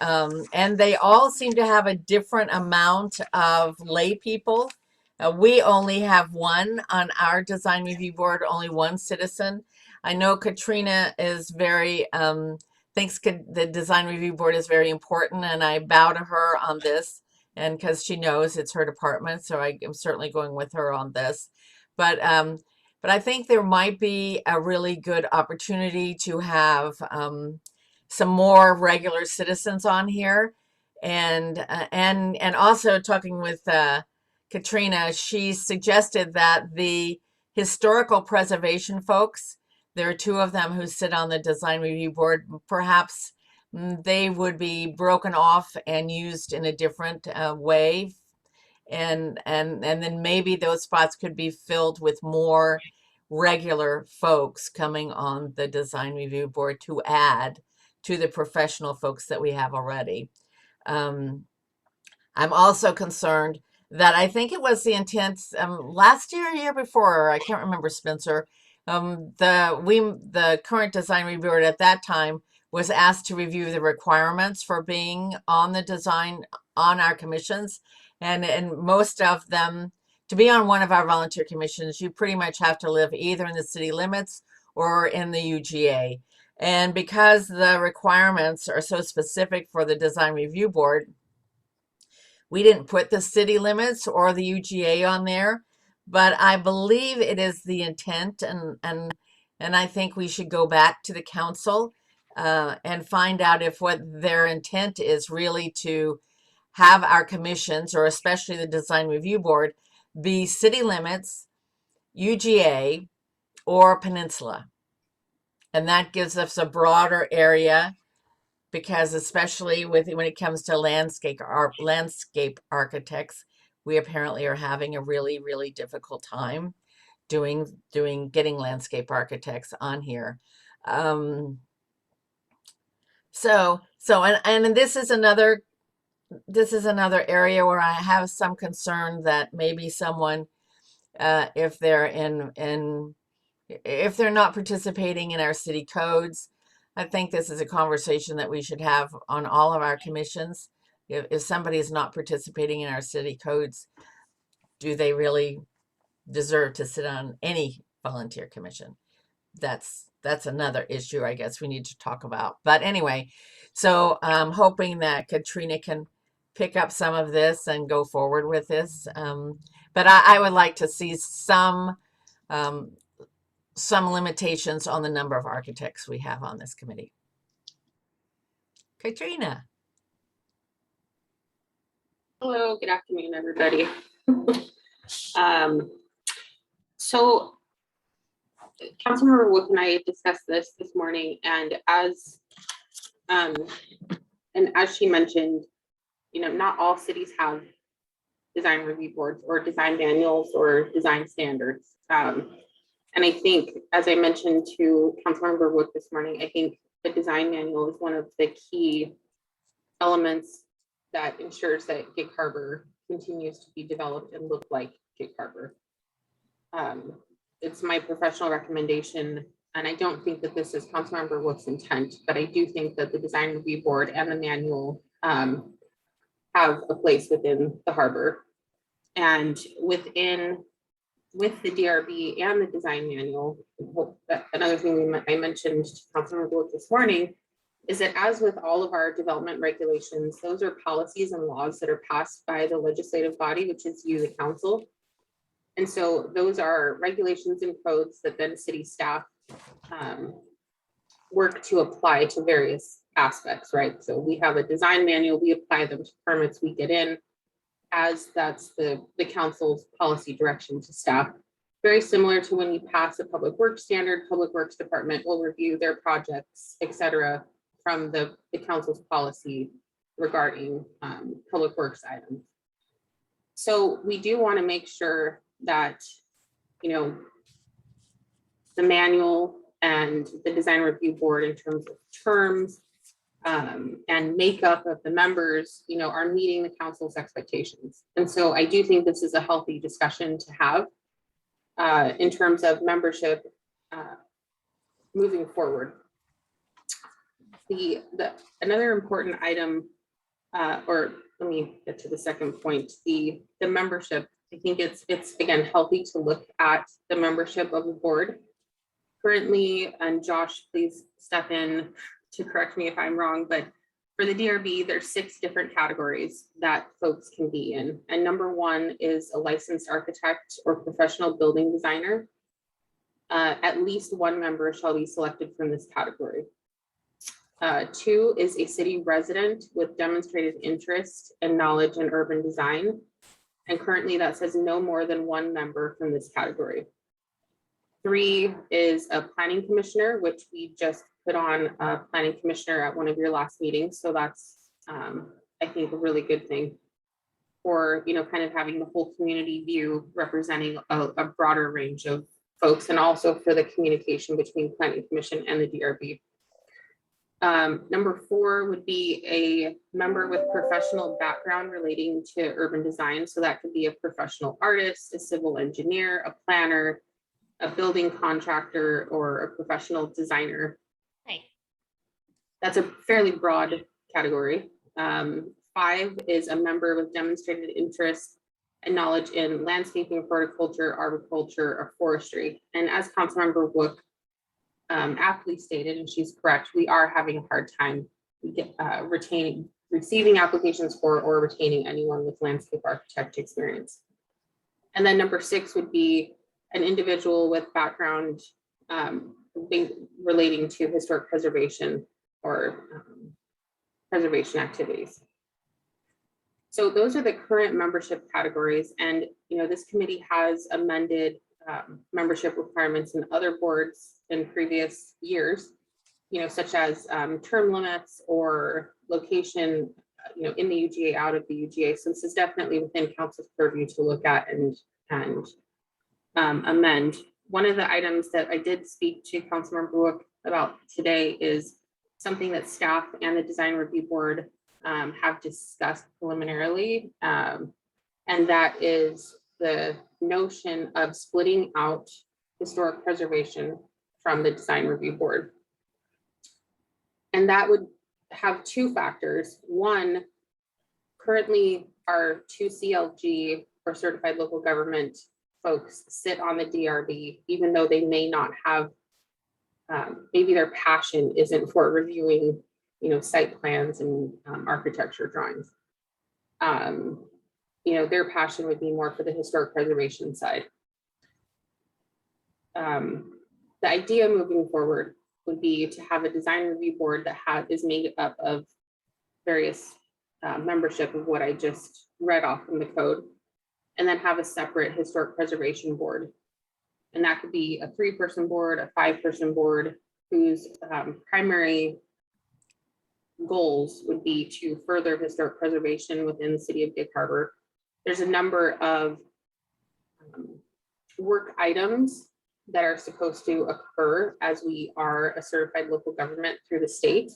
and they all seem to have a different amount of lay people. We only have one on our design review board, only one citizen. I know Katrina is thinks the design review board is very important, and I bow to her on this, and because she knows it's her department, so I am certainly going with her on this. But but I think there might be a really good opportunity to have some more regular citizens on here, and also talking with Katrina, she suggested that the historical preservation folks, there are two of them who sit on the design review board, perhaps they would be broken off and used in a different way, and then maybe those spots could be filled with more regular folks coming on the design review board to add to the professional folks that we have already. I'm also concerned that I think it was the intent last year, year before, I can't remember, Spencer. The current design review board at that time was asked to review the requirements for being on the design on our commissions, and most of them, to be on one of our volunteer commissions, you pretty much have to live either in the city limits or in the UGA. And because the requirements are so specific for the design review board, we didn't put the city limits or the UGA on there, but I believe it is the intent, and I think we should go back to the council and find out if what their intent is really to have our commissions, or especially the design review board, be city limits, UGA, or peninsula. And that gives us a broader area, because especially when it comes to landscape architects, we apparently are having a really, really difficult time getting landscape architects on here. So this is another area where I have some concern that maybe someone, if they're not participating in our city codes, I think this is a conversation that we should have on all of our commissions. If somebody is not participating in our city codes, do they really deserve to sit on any volunteer commission? That's another issue I guess we need to talk about. But anyway, so I'm hoping that Katrina can pick up some of this and go forward with this. But I would like to see some limitations on the number of architects we have on this committee. Katrina. Hello, good afternoon, everybody. So Councilmember Wook and I discussed this morning, and as she mentioned, not all cities have design review boards or design manuals or design standards. And I think, as I mentioned to Councilmember Wook this morning, I think the design manual is one of the key elements that ensures that Gig Harbor continues to be developed and look like Gig Harbor. It's my professional recommendation, and I don't think that this is Councilmember Wook's intent, but I do think that the design review board and the manual have a place within the harbor. And with the DRB and the design manual, another thing I mentioned to Councilmember Wook this morning is that, as with all of our development regulations, those are policies and laws that are passed by the legislative body, which is you, the council. And so those are regulations and codes that then city staff work to apply to various aspects, right? So we have a design manual, we apply them to permits we get in, as that's the council's policy direction to staff. Very similar to when you pass a public works standard, public works department will review their projects, et cetera, from the council's policy regarding public works items. So we do want to make sure that, the manual and the design review board, in terms of terms and makeup of the members, are meeting the council's expectations. And so I do think this is a healthy discussion to have in terms of membership moving forward. Another important item, or let me get to the second point, the membership. I think it's again healthy to look at the membership of the board. Currently, and Josh, please step in to correct me if I'm wrong, but for the DRB, there's 6 different categories that folks can be in. And number 1 is a licensed architect or professional building designer. At least one member shall be selected from this category. 2 is a city resident with demonstrated interest and knowledge in urban design. And currently that says no more than one member from this category. 3 is a planning commissioner, which we just put on a planning commissioner at one of your last meetings. So that's, I think, a really good thing for, kind of having the whole community view representing a broader range of folks, and also for the communication between planning commission and the DRB. Number 4 would be a member with professional background relating to urban design. So that could be a professional artist, a civil engineer, a planner, a building contractor, or a professional designer. Right. That's a fairly broad category. 5 is a member with demonstrated interest and knowledge in landscaping, horticulture, arboriculture, or forestry. And as Councilmember Wook aptly stated, and she's correct, we are having a hard time receiving applications for or retaining anyone with landscape architect experience. And then number 6 would be an individual with background relating to historic preservation or preservation activities. So those are the current membership categories. And, this committee has amended membership requirements in other boards in previous years, such as term limits or location, in the UGA, out of the UGA. So this is definitely within council's purview to look at and amend. One of the items that I did speak to Councilmember Wook about today is something that staff and the design review board have discussed preliminarily, and that is the notion of splitting out historic preservation from the design review board. And that would have 2 factors. One, currently our 2 CLG or certified local government folks sit on the DRB, even though they may not have, maybe their passion isn't for reviewing site plans and architecture drawings. Their passion would be more for the historic preservation side. The idea moving forward would be to have a design review board that is made up of various membership of what I just read off from the code, and then have a separate historic preservation board. And that could be a 3-person board, a 5-person board, whose primary goals would be to further historic preservation within the city of Gig Harbor. There's a number of work items that are supposed to occur as we are a certified local government through the state,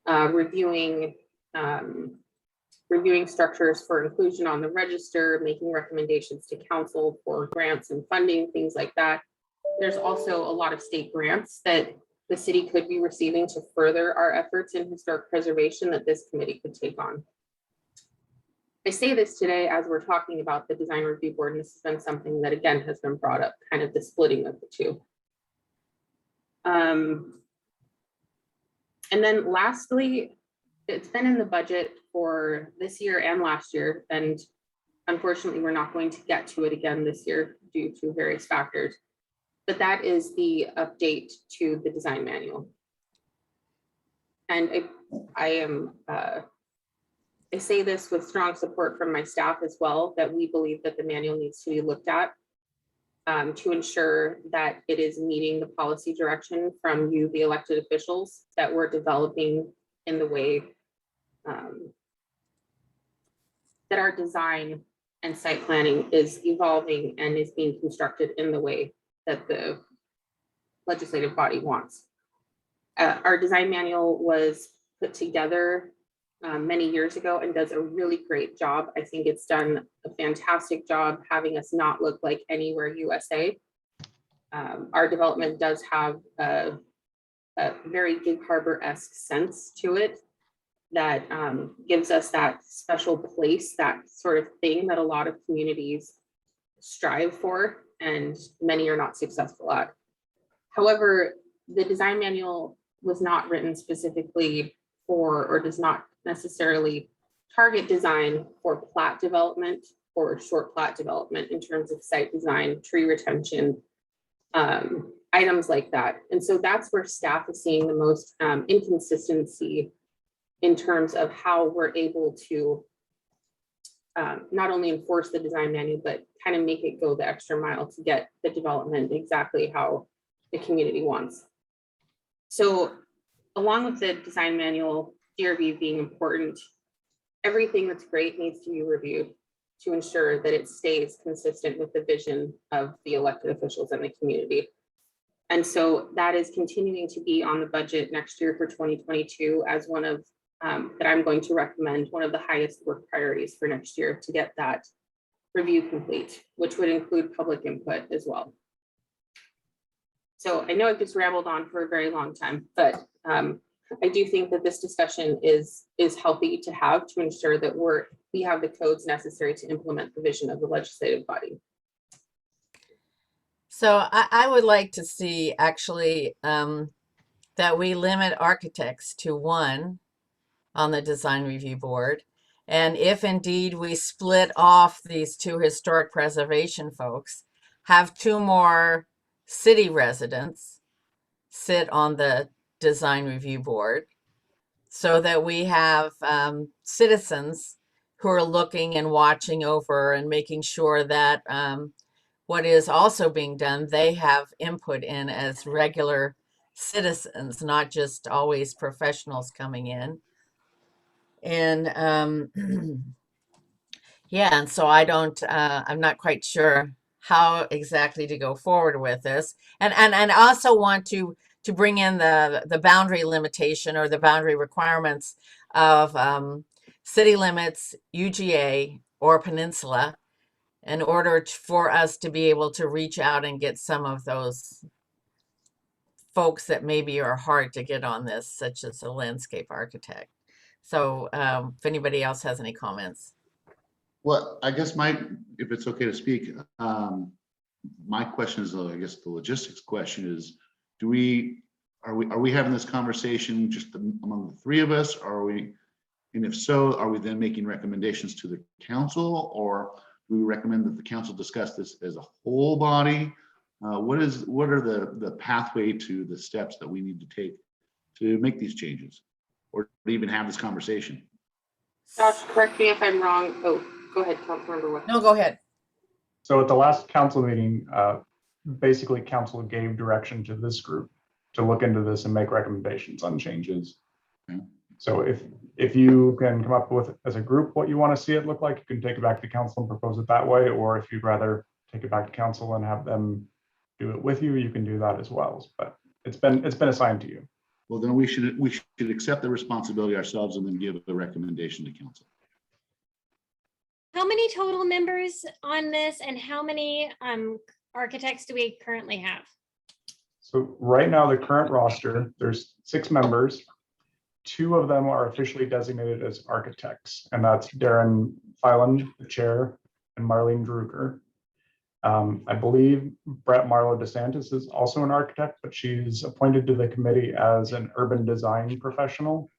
reviewing structures for inclusion on the register, making recommendations to council for grants and funding, things like that. There's also a lot of state grants that the city could be receiving to further our efforts in historic preservation that this committee could take on. I say this today as we're talking about the design review board, and this has been something that again has been brought up, kind of the splitting of the 2. And then lastly, it's been in the budget for this year and last year, and unfortunately we're not going to get to it again this year due to various factors, but that is the update to the design manual. And I say this with strong support from my staff as well, that we believe that the manual needs to be looked at to ensure that it is meeting the policy direction from you, the elected officials, that we're developing in the way that our design and site planning is evolving and is being constructed in the way that the legislative body wants. Our design manual was put together many years ago and does a really great job. I think it's done a fantastic job having us not look like anywhere USA. Our development does have a very Gig Harbor-esque sense to it that gives us that special place, that sort of thing that a lot of communities strive for and many are not successful at. However, the design manual was not written specifically for, or does not necessarily target design for plat development or short plat development in terms of site design, tree retention, items like that. And so that's where staff is seeing the most inconsistency in terms of how we're able to not only enforce the design manual, but kind of make it go the extra mile to get the development exactly how the community wants. So along with the design manual, DRB being important, everything that's great needs to be reviewed to ensure that it stays consistent with the vision of the elected officials in the community. And so that is continuing to be on the budget next year for 2022 as one of that I'm going to recommend one of the highest work priorities for next year to get that review complete, which would include public input as well. So I know I've just rambled on for a very long time, but I do think that this discussion is healthy to have to ensure that we have the codes necessary to implement the vision of the legislative body. So I would like to see actually that we limit architects to one on the design review board. And if indeed we split off these two historic preservation folks, have two more city residents sit on the design review board so that we have citizens who are looking and watching over and making sure that what is also being done, they have input in as regular citizens, not just always professionals coming in. And yeah, and so I'm not quite sure how exactly to go forward with this. And I also want to bring in the boundary limitation or the boundary requirements of city limits, UGA, or peninsula in order for us to be able to reach out and get some of those folks that maybe are hard to get on this, such as a landscape architect. So if anybody else has any comments. Well, I guess if it's okay to speak, my question is, I guess the logistics question is, are we having this conversation just among the three of us? And if so, are we then making recommendations to the council, or do we recommend that the council discuss this as a whole body? What are the pathway to the steps that we need to take to make these changes or to even have this conversation? Josh, correct me if I'm wrong. Oh, go ahead, Councilmember Wood. No, go ahead. So at the last council meeting, basically council gave direction to this group to look into this and make recommendations on changes. Okay. So if you can come up with as a group what you want to see it look like, you can take it back to council and propose it that way. Or if you'd rather take it back to council and have them do it with you, you can do that as well. But it's been assigned to you. Well, then we should accept the responsibility ourselves and then give a recommendation to council. How many total members on this and how many architects do we currently have? So right now, the current roster, there's 6 members. 2 of them are officially designated as architects, and that's Darren Phelan, the chair, and Marlene Drucker. I believe Brett Marlowe DeSantis is also an architect, but she's appointed to the committee as an urban design professional.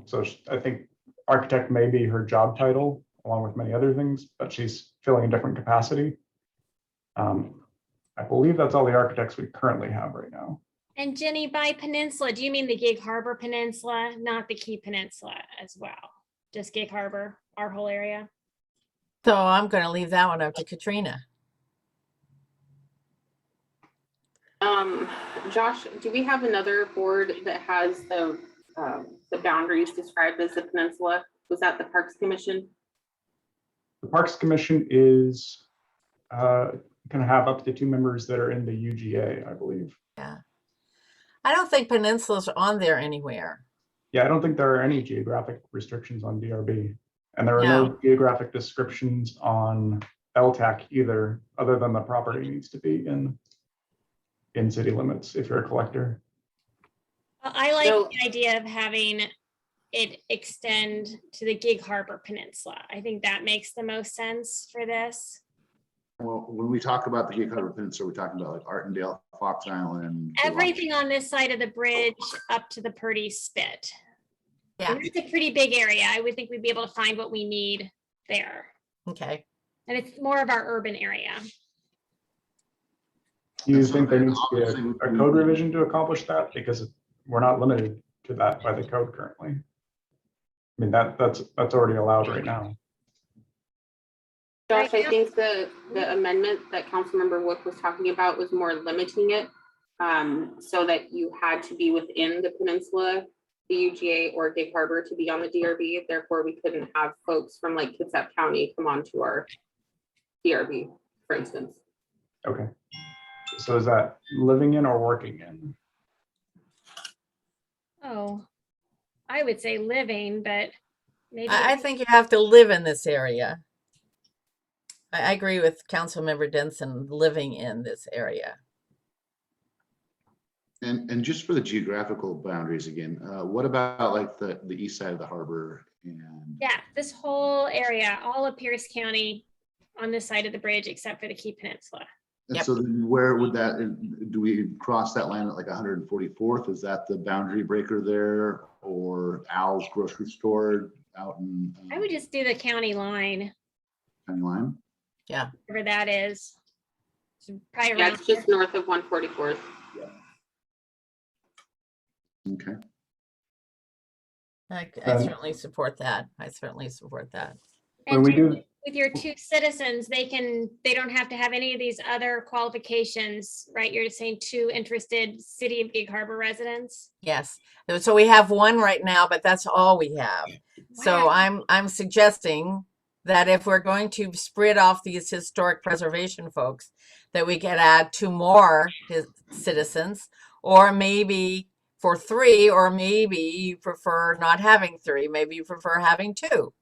So I think architect may be her job title, along with many other things, but she's filling a different capacity. I believe that's all the architects we currently have right now. And Jenny, by peninsula, do you mean the Gig Harbor Peninsula, not the Key Peninsula as well? Just Gig Harbor, our whole area? So I'm going to leave that one up to Katrina. Josh, do we have another board that has the boundaries described as the peninsula? Was that the Parks Commission? The Parks Commission is going to have up to 2 members that are in the UGA, I believe. Yeah. I don't think Peninsula's on there anywhere. Yeah, I don't think there are any geographic restrictions on DRB. And there are no geographic descriptions on LTAC either, other than the property needs to be in city limits if you're a collector. I like the idea of having it extend to the Gig Harbor Peninsula. I think that makes the most sense for this. Well, when we talk about the Gig Harbor Peninsula, we're talking about like Artendale, Fox Island. Everything on this side of the bridge up to the Purdy Spit. Yeah. And it's a pretty big area. I would think we'd be able to find what we need there. Okay. And it's more of our urban area. Do you And so think there needs to be obviously a code revision to accomplish that? Because we're not limited to that by the code currently. I mean, that's already allowed right now. Josh, I think the amendment that Councilmember Wook was talking about was more limiting it, so that you had to be within the peninsula, the UGA or Gig Harbor to be on the DRB. Therefore, we couldn't have folks from like Kitsap County come on to our DRB, for instance. Okay. So is that living in or working in? Oh, I would say living, but maybe. I think you have to live in this area. I agree with Councilmember Denson, living in this area. And just for the geographical boundaries again, what about like the east side of the harbor and? Yeah, this whole area, all of Pierce County on this side of the bridge, except for the Key Peninsula. And Yep. so then where would that, do we cross that line at like 144th? Is that the boundary breaker there, or Al's grocery store out in? I would just do the county line, County line? wherever that is. So probably Yeah, around it's just north of 144th. Okay. I Um, certainly support that. I certainly support that. When we do, with your two citizens, they don't have to have any of these other qualifications, right? You're just saying two interested City of Gig Harbor residents. Yes. So we have one right now, but that's all we have. So Wow. I'm suggesting that if we're going to spread off these historic preservation folks, that we can add two more citizens, or maybe for three, or maybe you prefer not having three, maybe you prefer having two.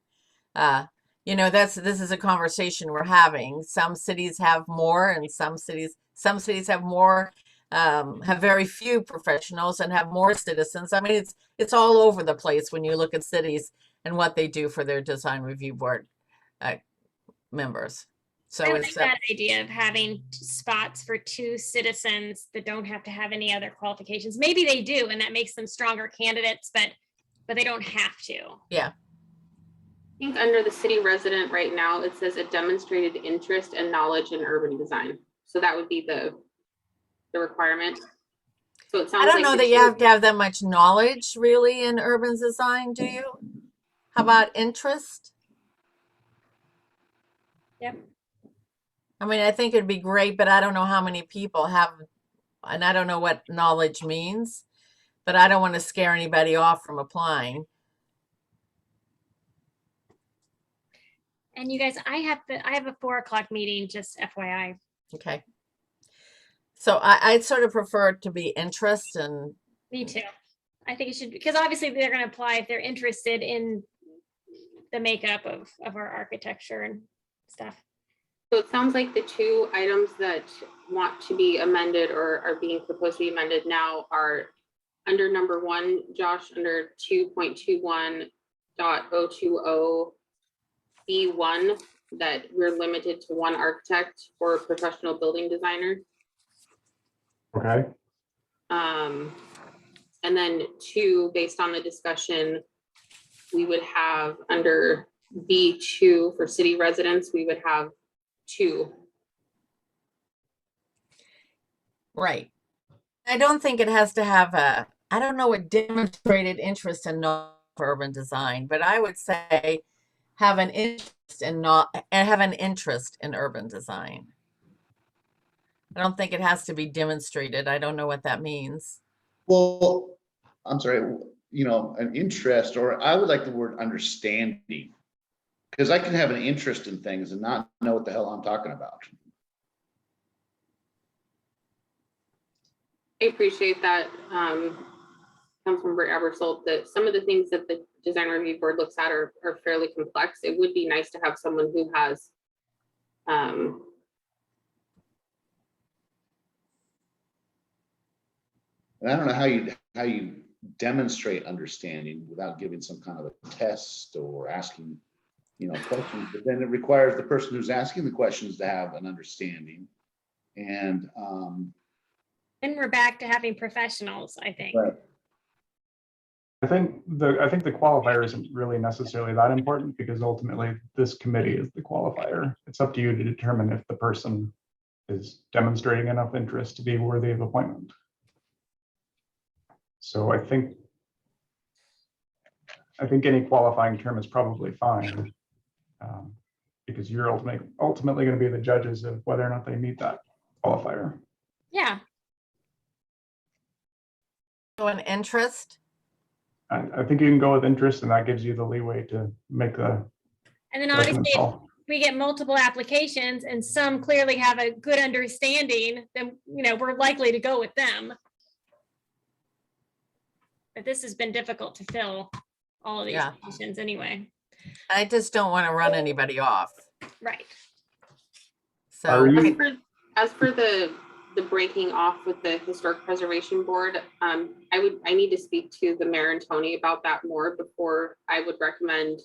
You know, this is a conversation we're having. Some cities have more, and some cities have more, have very few professionals and have more citizens. I mean, it's all over the place when you look at cities and what they do for their design review board members. So I like it's that idea of having spots for two citizens that don't have to have any other qualifications. Maybe they do, and that makes them stronger candidates, but they don't have to. yeah. I think under the city resident right now, it says a demonstrated interest and knowledge in urban design. So that would be the requirement. So it sounds I don't like know the that you two- have to have that much knowledge really in urban design, do you? How about interest? Yep. I mean, I think it'd be great, but I don't know how many people have, and I don't know what knowledge means, but I don't want to scare anybody off from applying. And you guys, I have a 4:00 meeting, just FYI. Okay. So I'd sort of prefer it to be interest, and Me too. I think it should, because obviously they're going to apply if they're interested in the makeup of our architecture and stuff. So it sounds like the two items that want to be amended or are being proposed to be amended now are under number 1, Josh, under 2.21.020B1, that we're limited to one architect or a professional building designer. okay, And then 2, based on the discussion, we would have under B2 for city residents, we would have 2. right. I don't think it has to have I don't know what demonstrated interest in urban design, but I would say have an interest in urban design. I don't think it has to be demonstrated. I don't know what that means. Well, I'm sorry, an interest, or I would like the word understanding. Because I can have an interest in things and not know what the hell I'm talking about. I appreciate that, Councilmember Abersold, that some of the things that the design review board looks at are fairly complex. It would be nice to have someone who has And I don't know how you demonstrate understanding without giving some kind of a test or asking, questions, but then it requires the person who's asking the questions to have an understanding. And Then we're back to having professionals, I think. Right. I think the qualifier isn't really necessarily that important, because ultimately this committee is the qualifier. It's up to you to determine if the person is demonstrating enough interest to be worthy of appointment. So I think any qualifying term is probably fine, because you're ultimately going to be the judges of whether or not they meet that qualifier. Yeah, So an interest? I think you can go with interest, and that gives you the leeway to make the and then judgment obviously, if call. we get multiple applications and some clearly have a good understanding, then, we're likely to go with them. But this has been difficult to fill all of these Yeah. positions anyway. I just don't want to run anybody off. Right. So Are you- As for the breaking off with the Historic Preservation Board, I need to speak to the mayor and Tony about that more before I would recommend.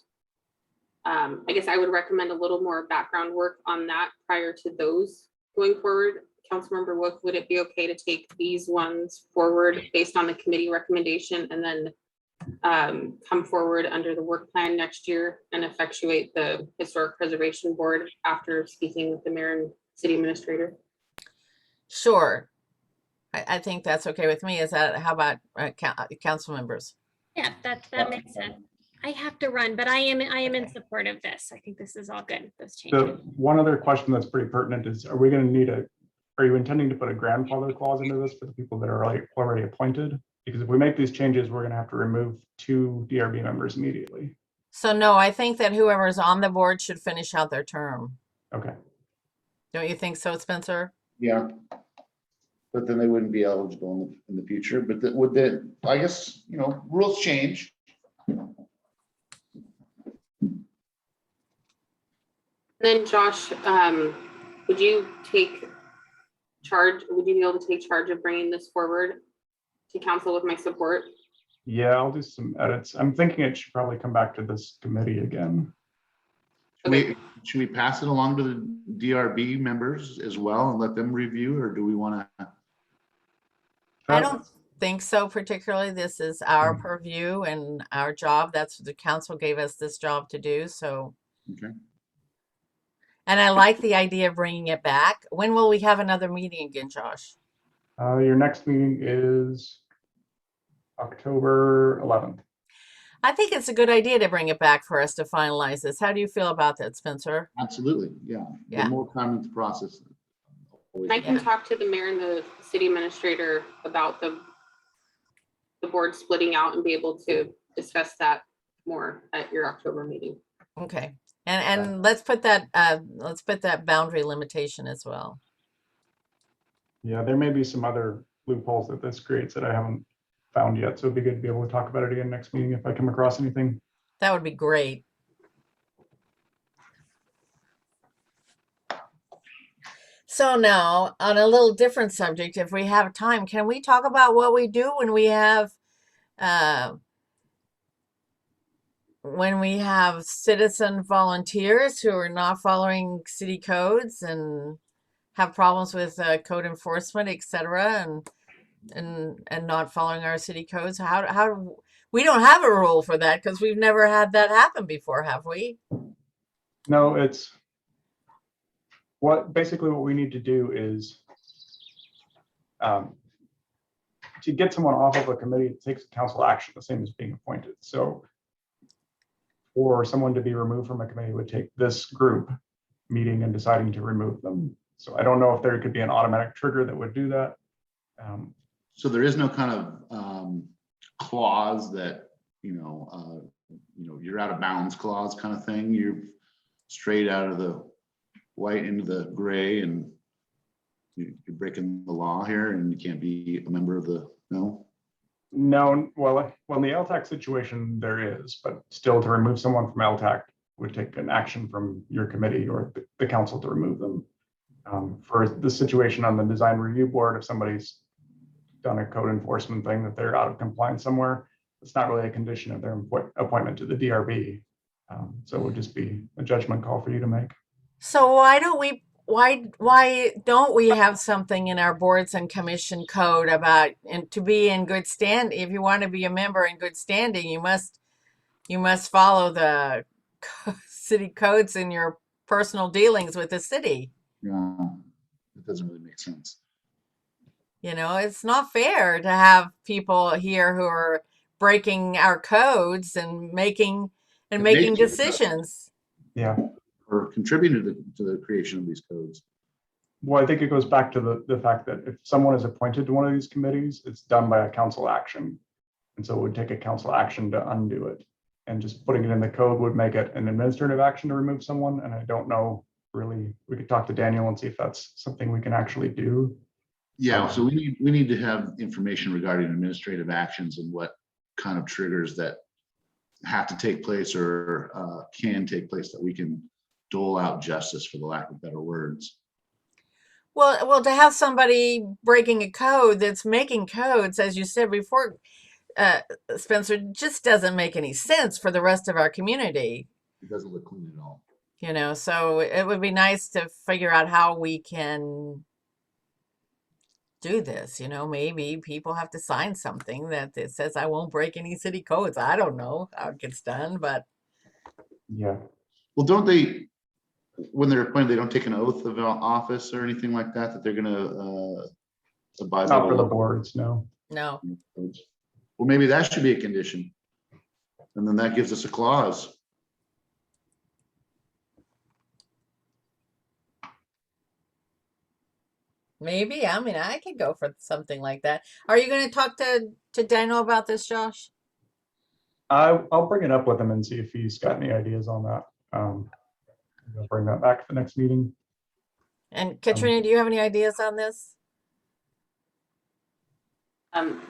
I guess I would recommend a little more background work on that prior to those going forward. Councilmember Wolf, would it be okay to take these ones forward based on the committee recommendation and then come forward under the work plan next year and effectuate the Historic Preservation Board after speaking with the mayor and city administrator? sure. I think that's okay with me. How about council members? Yeah, that makes sense. I have to run, but I am in support of this. I think this is all good, those changes. One other question that's pretty pertinent is, are you intending to put a grandfather clause into this for the people that are already appointed? Because if we make these changes, we're going to have to remove 2 DRB members immediately. So no, I think that whoever's on the board should finish out their term. Okay. Don't you think so, Spencer? Yeah. But then they wouldn't be eligible in the future, but I guess, rules change. Then Josh, would you be able to take charge of bringing this forward to council with my support? Yeah, I'll do some edits. I'm thinking it should probably come back to this committee again. Should we pass it along to the DRB members as well and let them review, or do we want to? I don't think so particularly. This is our purview and our job. That's what the council gave us this job to do. So. Okay. And I like the idea of bringing it back. When will we have another meeting again, Josh? Your next meeting is October 11th. I think it's a good idea to bring it back for us to finalize this. How do you feel about that, Spencer? Absolutely, yeah. Yeah. The more time in the process. I can talk to the mayor and the city administrator about the board splitting out and be able to discuss that more at your October meeting. Okay. And let's put that boundary limitation as well. Yeah, there may be some other loopholes that this creates that I haven't found yet. So it'd be good to be able to talk about it again next meeting if I come across anything. That would be great. So now, on a little different subject, if we have time, can we talk about what we do when we have citizen volunteers who are not following city codes and have problems with code enforcement, etc., and not following our city codes? How we don't have a rule for that because we've never had that happen before, have we? No, it's basically what we need to do is to get someone off of a committee, it takes council action, the same as being appointed. So for someone to be removed from a committee would take this group meeting and deciding to remove them. So I don't know if there could be an automatic trigger that would do that. So there is no kind of clause that, you're out of bounds clause kind of thing. You're straight out of the white into the gray and you're breaking the law here and you can't be a member of no? No, well, in the LTAC situation, there is, but still to remove someone from LTAC would take an action from your committee or the council to remove them. For the situation on the design review board, if somebody's done a code enforcement thing that they're out of compliance somewhere, it's not really a condition of their appointment to the DRB. So it would just be a judgment call for you to make. So why don't we have something in our boards and commission code about, and to be in good stand, if you want to be a member in good standing, you must follow the city codes in your personal dealings with the city. Yeah. It doesn't really make sense. You know, it's not fair to have people here who are breaking our codes and making And making decisions. Yeah. Or contributing to the creation of these codes. Well, I think it goes back to the fact that if someone is appointed to one of these committees, it's done by a council action. And so it would take a council action to undo it. And just putting it in the code would make it an administrative action to remove someone. And I don't know, really, we could talk to Daniel and see if that's something we can actually do. Yeah, so we need to have information regarding administrative actions and what kind of triggers that have to take place or can take place that we can dole out justice, for the lack of better words. Well, to have somebody breaking a code that's making codes, as you said before, Spencer, just doesn't make any sense for the rest of our community. It doesn't look clean at all. You know, so it would be nice to figure out how we can do this. You know, maybe people have to sign something that it says, I won't break any city codes. I don't know how it gets done, but Yeah. Well, don't they, when they're appointed, they don't take an oath of office or anything like that, that they're gonna abide by Not for the law? boards, no. no. Well, maybe that should be a condition. And then that gives us a clause. Maybe. I mean, I could go for something like that. Are you going to talk to Daniel about this, Josh? I'll bring it up with him and see if he's got any ideas on that. I'll bring that back for the next meeting. And Katrina, do you have any ideas on this?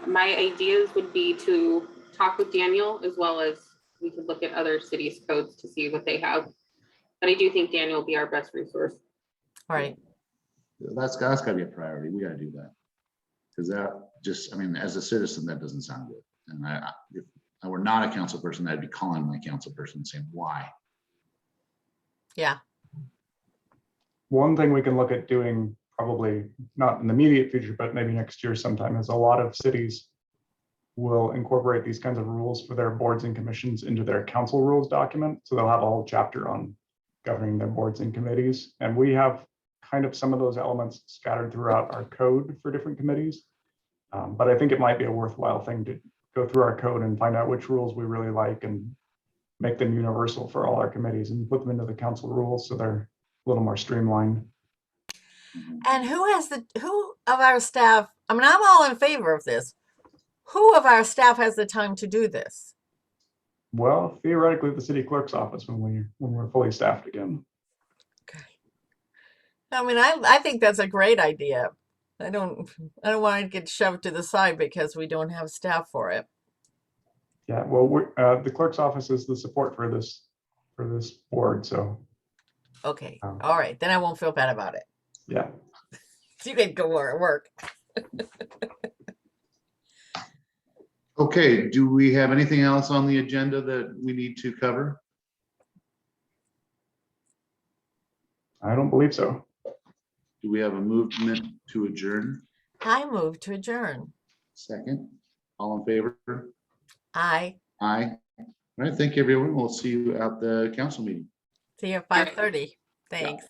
My ideas would be to talk with Daniel, as well as we could look at other cities' codes to see what they have. But I do think Daniel will be our best resource. All right. That's gotta be a priority. We gotta do that. Because that just, I mean, as a citizen, that doesn't sound good. And if I were not a council person, I'd be calling my council person and saying, why? Yeah. One thing we can look at doing, probably not in the immediate future, but maybe next year sometime, is a lot of cities will incorporate these kinds of rules for their boards and commissions into their council rules document. So they'll have a whole chapter on governing their boards and committees. And we have kind of some of those elements scattered throughout our code for different committees. But I think it might be a worthwhile thing to go through our code and find out which rules we really like and make them universal for all our committees and put them into the council rules so they're a little more streamlined. And who of our staff, I mean, I'm all in favor of this. Who of our staff has the time to do this? Well, theoretically, the city clerk's office when we're fully staffed again. Okay. I mean, I think that's a great idea. I don't want to get shoved to the side because we don't have staff for it. Yeah, well, the clerk's office is the support for this board, so. Okay. All right. Then I won't feel bad about it. Yeah. You can go work. Okay, do we have anything else on the agenda that we need to cover? I don't believe so. Do we have a movement to adjourn? I move to adjourn. Second, all in favor? Aye. Aye. All right, thank you, everyone. We'll see you at the council meeting. See you at 5:30. Thanks.